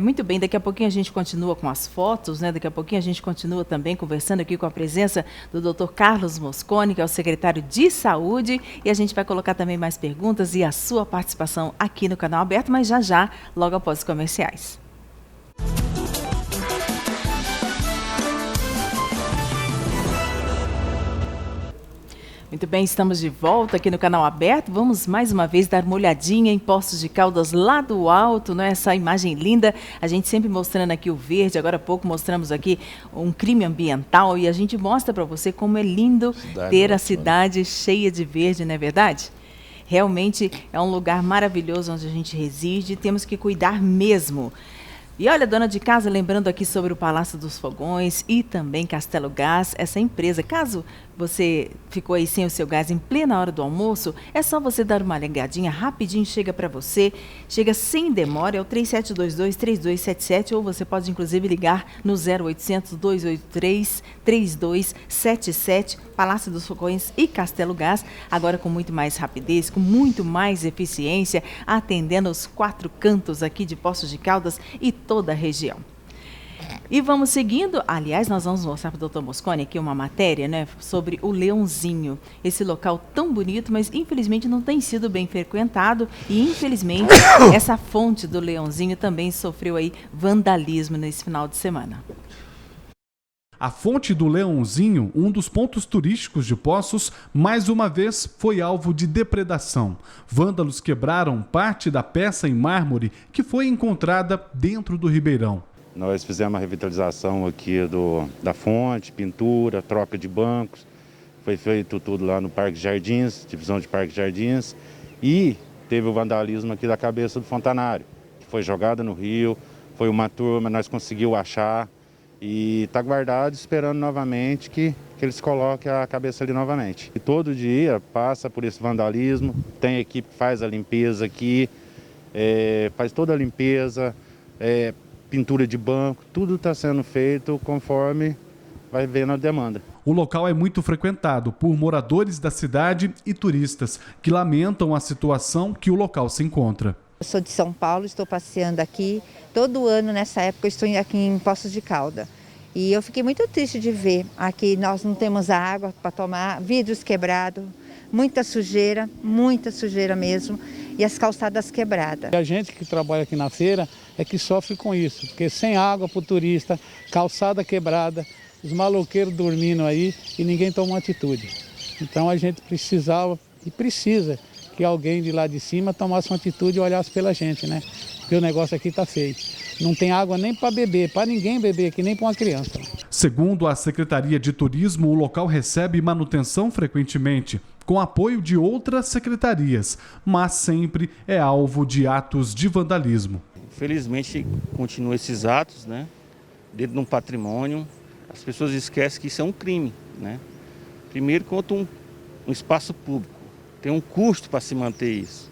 Muito bem, daqui a pouquinho a gente continua com as fotos, né? Daqui a pouquinho a gente continua também conversando aqui com a presença do Dr. Carlos Mosconi, que é o secretário de Saúde, e a gente vai colocar também mais perguntas e a sua participação aqui no Canal Aberto, mas já, logo após os comerciais. Muito bem, estamos de volta aqui no Canal Aberto. Vamos mais uma vez dar uma olhadinha em Poços de Caldas lá do alto, né? Essa imagem linda, a gente sempre mostrando aqui o verde, agora há pouco mostramos aqui um crime ambiental e a gente mostra para você como é lindo ter a cidade cheia de verde, não é verdade? Realmente é um lugar maravilhoso onde a gente reside e temos que cuidar mesmo. E olha, dona de casa, lembrando aqui sobre o Palácio dos Fogões e também Castelo Gás, essa empresa, caso você ficou aí sem o seu gás em plena hora do almoço, é só você dar uma ligadinha, rapidinho chega para você, chega sem demora, é o 3722-3277, ou você pode inclusive ligar no 0800-283-3277, Palácio dos Fogões e Castelo Gás, agora com muito mais rapidez, com muito mais eficiência, atendendo os 4 cantos aqui de Poços de Caldas e toda a região. E vamos seguindo, aliás, nós vamos mostrar para o Dr. Mosconi aqui uma matéria, né, sobre o Leãozinho, esse local tão bonito, mas infelizmente não tem sido bem frequentado e infelizmente essa fonte do Leãozinho também sofreu aí vandalismo nesse final de semana. A fonte do Leãozinho, um dos pontos turísticos de Poços, mais uma vez foi alvo de depredação. Vândalos quebraram parte da peça em mármore que foi encontrada dentro do ribeirão. Nós fizemos a revitalização aqui da fonte, pintura, troca de bancos. Foi feito tudo lá no Parque Jardins, divisão de Parque Jardins. E teve o vandalismo aqui da cabeça do fontanário, que foi jogada no rio, foi uma turma, nós conseguimos achar. E está guardado esperando novamente que eles coloquem a cabeça ali novamente. E todo dia passa por esse vandalismo, tem equipe que faz a limpeza aqui, faz toda a limpeza, pintura de banco, tudo está sendo feito conforme vai vendo a demanda. O local é muito frequentado por moradores da cidade e turistas que lamentam a situação que o local se encontra. Eu sou de São Paulo, estou passeando aqui. Todo ano, nessa época, eu estou aqui em Poços de Caldas. E eu fiquei muito triste de ver aqui, nós não temos água para tomar, vidros quebrados, muita sujeira mesmo, e as calçadas quebradas. A gente que trabalha aqui na feira é que sofre com isso, porque sem água para o turista, calçada quebrada, os maloqueiros dormindo aí e ninguém toma uma atitude. Então a gente precisava e precisa que alguém de lá de cima tomasse uma atitude e olhasse pela gente, né? Porque o negócio aqui está feio. Não tem água nem para beber, para ninguém beber aqui, nem para uma criança. Segundo a Secretaria de Turismo, o local recebe manutenção frequentemente, com apoio de outras secretarias, mas sempre é alvo de atos de vandalismo. Infelizmente, continuam esses atos, né? Dentro de um patrimônio, as pessoas esquecem que isso é um crime, né? Primeiro, quanto um espaço público, tem um custo para se manter isso.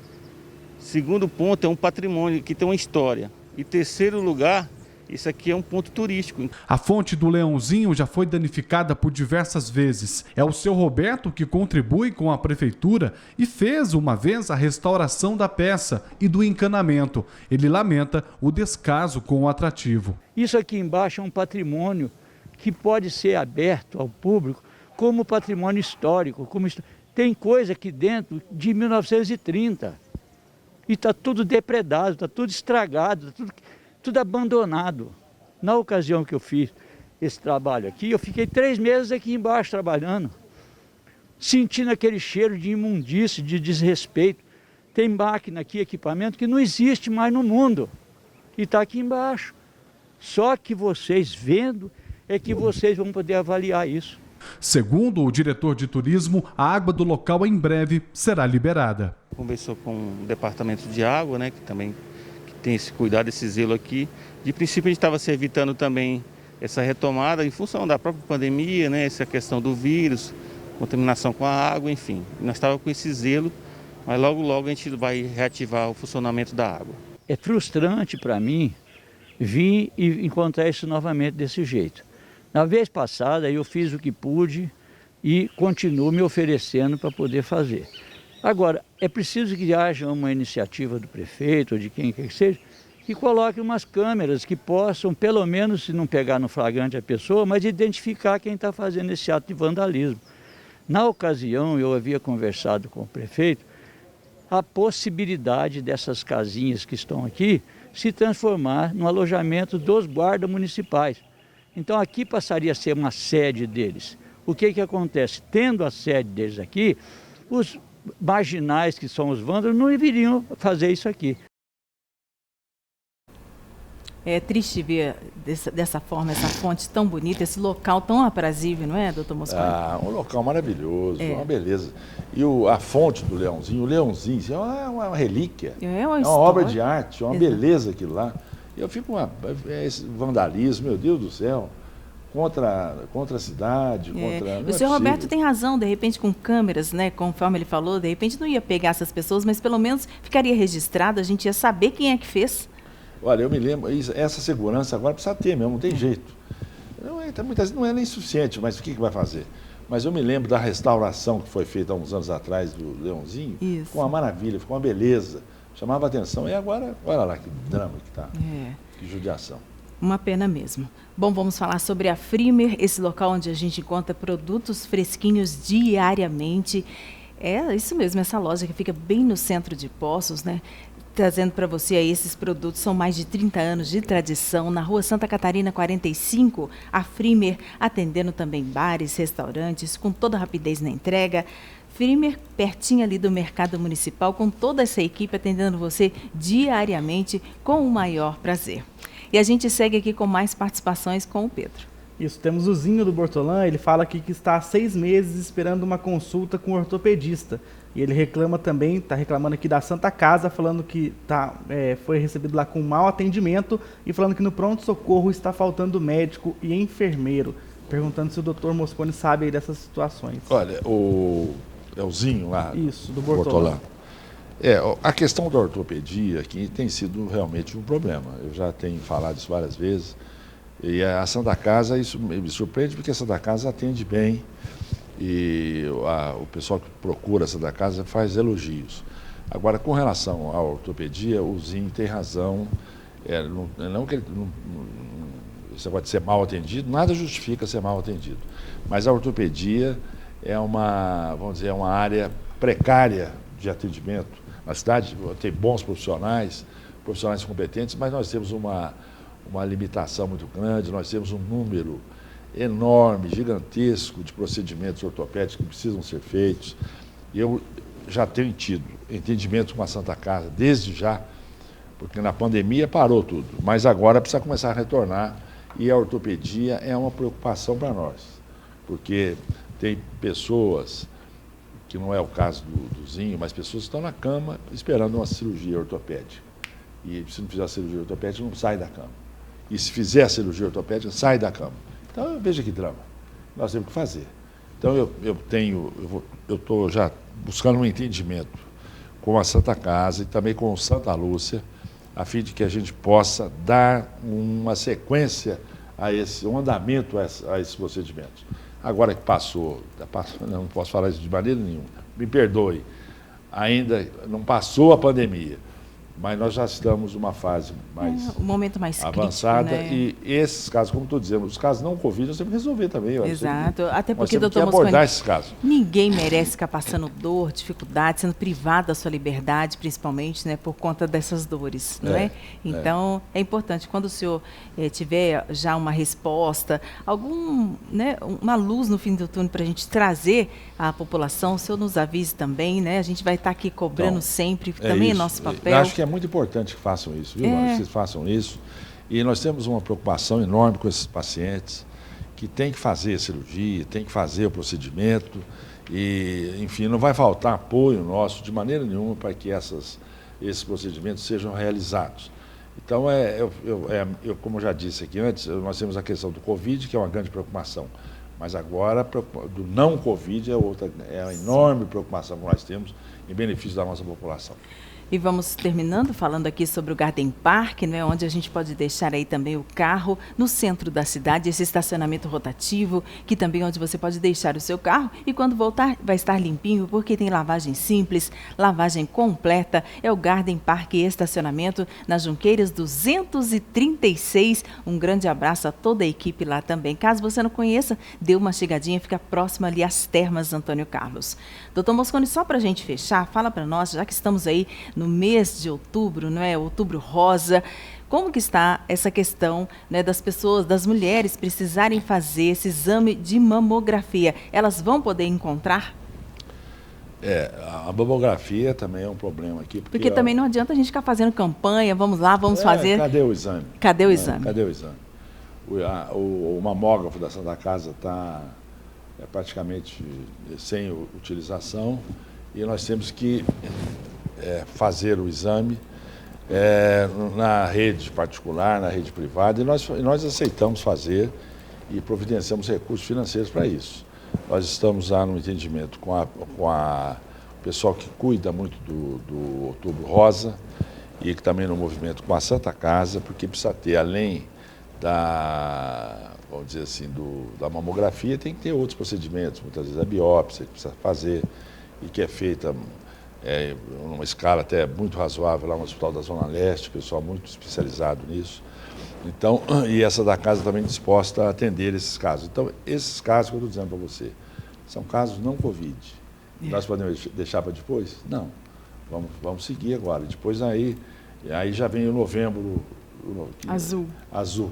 Segundo ponto, é um patrimônio que tem uma história. E terceiro lugar, isso aqui é um ponto turístico. A fonte do Leãozinho já foi danificada por diversas vezes. É o seu Roberto que contribui com a prefeitura e fez uma vez a restauração da peça e do encanamento. Ele lamenta o descaso com o atrativo. Isso aqui embaixo é um patrimônio que pode ser aberto ao público como patrimônio histórico. Tem coisa aqui dentro de 1930. E está tudo depredado, está tudo estragado, está tudo abandonado. Na ocasião que eu fiz esse trabalho aqui, eu fiquei 3 meses aqui embaixo trabalhando, sentindo aquele cheiro de imundície, de desrespeito. Tem máquina aqui, equipamento que não existe mais no mundo e está aqui embaixo. Só que vocês vendo é que vocês vão poder avaliar isso. Segundo o diretor de turismo, a água do local em breve será liberada. Conversou com o departamento de água, né, que também tem esse cuidado, esse zelo aqui. De princípio a gente estava se evitando também essa retomada em função da própria pandemia, né, essa questão do vírus, contaminação com a água, enfim. Nós estávamos com esse zelo, mas logo a gente vai reativar o funcionamento da água. É frustrante para mim vir e encontrar isso novamente desse jeito. Na vez passada eu fiz o que pude e continuo me oferecendo para poder fazer. Agora, é preciso que haja uma iniciativa do prefeito ou de quem quer que seja, que coloque umas câmeras que possam, pelo menos, se não pegar no flagrante a pessoa, mas identificar quem está fazendo esse ato de vandalismo. Na ocasião, eu havia conversado com o prefeito a possibilidade dessas casinhas que estão aqui se transformar no alojamento dos guardas municipais. Então aqui passaria a ser uma sede deles. O que acontece? Tendo a sede deles aqui, os marginais, que são os vândalos, não deveriam fazer isso aqui. É triste ver dessa forma, essa fonte tão bonita, esse local tão aprazível, não é, doutor Mosconi? Um local maravilhoso, uma beleza. E a fonte do Leãozinho, o Leãozinho é uma relíquia, é uma obra de arte, é uma beleza aquilo lá. Eu fico esse vandalismo, meu Deus do céu, contra a cidade, O senhor Roberto tem razão, de repente com câmeras, né, conforme ele falou, de repente não ia pegar essas pessoas, mas pelo menos ficaria registrado, a gente ia saber quem é que fez. Olha, eu me lembro, essa segurança agora precisa ter mesmo, não tem jeito. Muitas vezes não é nem suficiente, mas o que vai fazer? Mas eu me lembro da restauração que foi feita há uns anos atrás do Leãozinho, ficou uma maravilha, ficou uma beleza, chamava a atenção. E agora, olha lá que drama que está, que judiação. Uma pena mesmo. Bom, vamos falar sobre a Frimer, esse local onde a gente encontra produtos fresquinhos diariamente. É isso mesmo, essa loja que fica bem no centro de Poços, né? Trazendo para você aí esses produtos, são mais de 30 anos de tradição, na rua Santa Catarina 45, a Frimer atendendo também bares, restaurantes, com toda a rapidez na entrega. Frimer, pertinho ali do Mercado Municipal, com toda essa equipe atendendo você diariamente com o maior prazer. E a gente segue aqui com mais participações com o Pedro. Isso, temos o Zinho do Bortolã, ele fala aqui que está há 6 meses esperando uma consulta com o ortopedista. E ele reclama também, está reclamando aqui da Santa Casa, falando que foi recebido lá com mau atendimento e falando que no pronto-socorro está faltando médico e enfermeiro. Perguntando se o doutor Mosconi sabe aí dessas situações. Olha, é o Zinho lá. Isso, do Bortolã. A questão da ortopedia aqui tem sido realmente um problema. Eu já tenho falado isso várias vezes. E a Santa Casa, isso me surpreende, porque a Santa Casa atende bem. E o pessoal que procura a Santa Casa faz elogios. Agora, com relação à ortopedia, o Zinho tem razão. Você pode ser mal atendido, nada justifica ser mal atendido. Mas a ortopedia é uma área precária de atendimento. Na cidade tem bons profissionais competentes, mas nós temos uma limitação muito grande, nós temos um número enorme, gigantesco de procedimentos ortopédicos que precisam ser feitos. E eu já tenho tido entendimento com a Santa Casa, desde já, porque na pandemia parou tudo, mas agora precisa começar a retornar, e a ortopedia é uma preocupação para nós, porque tem pessoas, que não é o caso do Zinho, mas pessoas que estão na cama esperando uma cirurgia ortopédica. E se não fizer a cirurgia ortopédica, não sai da cama. E se fizer a cirurgia ortopédica, sai da cama. Então, veja que drama. Nós temos que fazer. Então, eu estou já buscando um entendimento com a Santa Casa e também com o Santa Lúcia, a fim de que a gente possa dar uma sequência um andamento a esses procedimentos. Agora que passou, não posso falar isso de maneira nenhuma, me perdoe, ainda não passou a pandemia mas nós já estamos numa fase mais um momento mais avançada, crítico, né? e esses casos, como estou dizendo, os casos não Covid, nós temos que resolver também. Exato, até nós porque, temos que doutor abordar Mosconi, esses casos. ninguém merece ficar passando dor, dificuldade, sendo privado da sua liberdade, principalmente, né, por conta dessas dores, não é? Então, é importante, quando o senhor tiver já uma resposta, né, uma luz no fim do túnel para a gente trazer à população, o senhor nos avise também, né? A gente vai estar aqui cobrando sempre, também é nosso papel. Eu acho que é muito importante que façam isso, viu, Mano? Vocês façam isso. E nós temos uma preocupação enorme com esses pacientes que tem que fazer a cirurgia, tem que fazer o procedimento e, enfim, não vai faltar apoio nosso de maneira nenhuma para que esses procedimentos sejam realizados. Então, como eu já disse aqui antes, nós temos a questão do Covid, que é uma grande preocupação, mas agora do não Covid é uma enorme preocupação que nós temos em benefício da nossa população. E vamos terminando falando aqui sobre o Garden Park, né, onde a gente pode deixar aí também o carro no centro da cidade, esse estacionamento rotativo, que também é onde você pode deixar o seu carro e quando voltar vai estar limpinho, porque tem lavagem simples, lavagem completa. É o Garden Park Estacionamento nas Junqueiras 236. Um grande abraço a toda a equipe lá também. Caso você não conheça, dê uma chegadinha, fica próximo ali às Termas Antônio Carlos. Doutor Mosconi, só para a gente fechar, fala para nós, já que estamos aí no mês de outubro, não é? Outubro rosa. Como que está essa questão, né, das pessoas, das mulheres precisarem fazer esse exame de mamografia? Elas vão poder encontrar? A mamografia também é um problema aqui. Porque também não adianta a gente ficar fazendo campanha, vamos lá, vamos fazer. Cadê o exame? Cadê o exame? Cadê o exame? O mamógrafo da Santa Casa está praticamente sem utilização e nós temos que fazer o exame na rede particular, na rede privada, e nós aceitamos fazer e providenciamos recursos financeiros para isso. Nós estamos lá no entendimento com o pessoal que cuida muito do Outubro Rosa e que também no movimento com a Santa Casa, porque precisa ter, além vamos dizer assim, da mamografia, tem que ter outros procedimentos, muitas vezes a biópsia que precisa fazer e que é feita numa escala até muito razoável lá no Hospital da Zona Leste, pessoal muito especializado nisso. Então, e essa da casa também disposta a atender esses casos. Então, esses casos que eu estou dizendo para você, são casos não Covid. Nós podemos deixar para depois? Não. Vamos seguir agora. Depois aí já vem o novembro azul,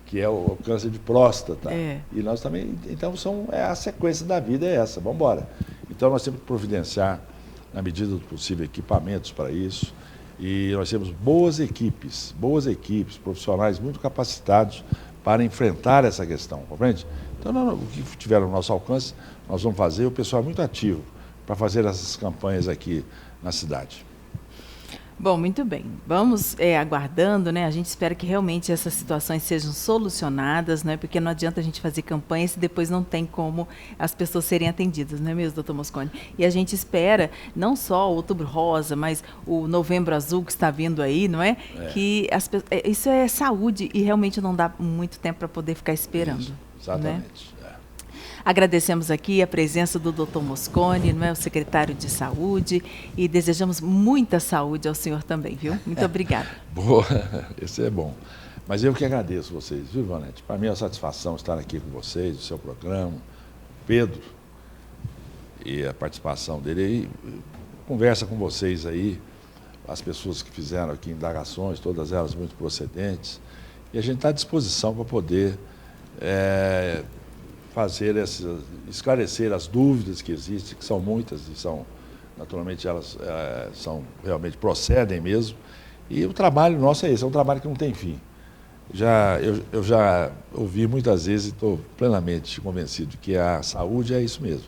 que é o câncer de próstata. E nós também, então a sequência da vida é essa, vamos embora. Então nós temos que providenciar, na medida do possível, equipamentos para isso. E nós temos boas equipes, profissionais muito capacitados para enfrentar essa questão, compreende? Então, o que tiver no nosso alcance, nós vamos fazer. O pessoal é muito ativo para fazer essas campanhas aqui na cidade. Bom, muito bem. Vamos aguardando, né? A gente espera que realmente essas situações sejam solucionadas, né? Porque não adianta a gente fazer campanhas se depois não tem como as pessoas serem atendidas, não é mesmo, doutor Mosconi? E a gente espera não só o Outubro Rosa, mas o Novembro Azul que está vindo aí, não é? Que isso é saúde e realmente não dá muito tempo para poder ficar esperando. Isso, exatamente. Né? Agradecemos aqui a presença do Dr. Mosconi, não é, o secretário de Saúde, e desejamos muita saúde ao senhor também, viu? Muito obrigada. Boa, esse é bom. Mas eu que agradeço vocês, viu, Ivonete? Para mim é uma satisfação estar aqui com vocês, o seu programa, Pedro, e a participação dele aí. Conversa com vocês aí, as pessoas que fizeram aqui indagações, todas elas muito procedentes, e a gente está à disposição para poder esclarecer as dúvidas que existem, que são muitas e naturalmente elas procedem mesmo. E o trabalho nosso é esse, é um trabalho que não tem fim. Eu já ouvi muitas vezes e estou plenamente convencido que a saúde é isso mesmo.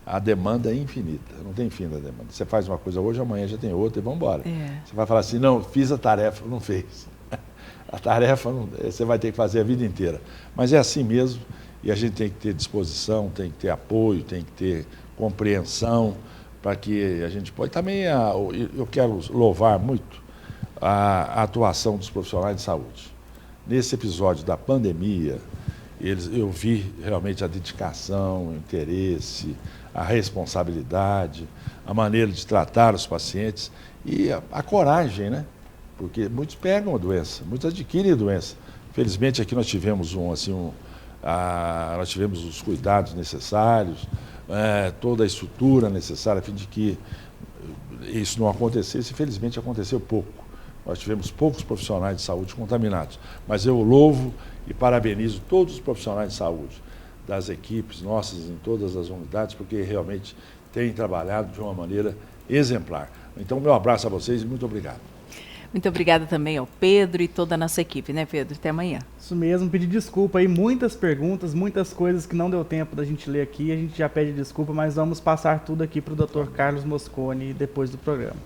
A demanda é infinita, não tem fim da demanda. Você faz uma coisa hoje, amanhã já tem outra e vamos embora. Você vai falar assim, não, fiz a tarefa, não fez. A tarefa você vai ter que fazer a vida inteira. Mas é assim mesmo. E a gente tem que ter disposição, tem que ter apoio, tem que ter compreensão para que a gente possa. Também eu quero louvar muito a atuação dos profissionais de saúde. Nesse episódio da pandemia, eu vi realmente a dedicação, o interesse, a responsabilidade, a maneira de tratar os pacientes e a coragem, né? Porque muitos pegam a doença, muitos adquirem a doença. Felizmente aqui nós tivemos nós tivemos os cuidados necessários, toda a estrutura necessária a fim de que isso não acontecesse. Infelizmente aconteceu pouco. Nós tivemos poucos profissionais de saúde contaminados. Mas eu louvo e parabenizo todos os profissionais de saúde, das equipes nossas em todas as unidades, porque realmente têm trabalhado de uma maneira exemplar. Então, meu abraço a vocês e muito obrigado. Muito obrigada também ao Pedro e toda a nossa equipe, né, Pedro? Até amanhã. Isso mesmo, pedir desculpa aí, muitas perguntas, muitas coisas que não deu tempo da gente ler aqui, a gente já pede desculpa, mas vamos passar tudo aqui para o Dr. Carlos Mosconi depois do programa.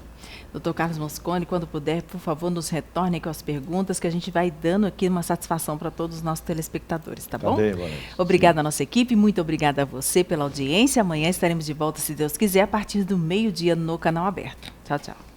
Dr. Carlos Mosconi, quando puder, por favor, nos retorne com as perguntas que a gente vai dando aqui uma satisfação para todos os nossos telespectadores, tá bom? Bem, Vanessa. Obrigada à nossa equipe, muito obrigada a você pela audiência. Amanhã estaremos de volta, se Deus quiser, a partir do meio-dia no Canal Aberto. Tchau, tchau.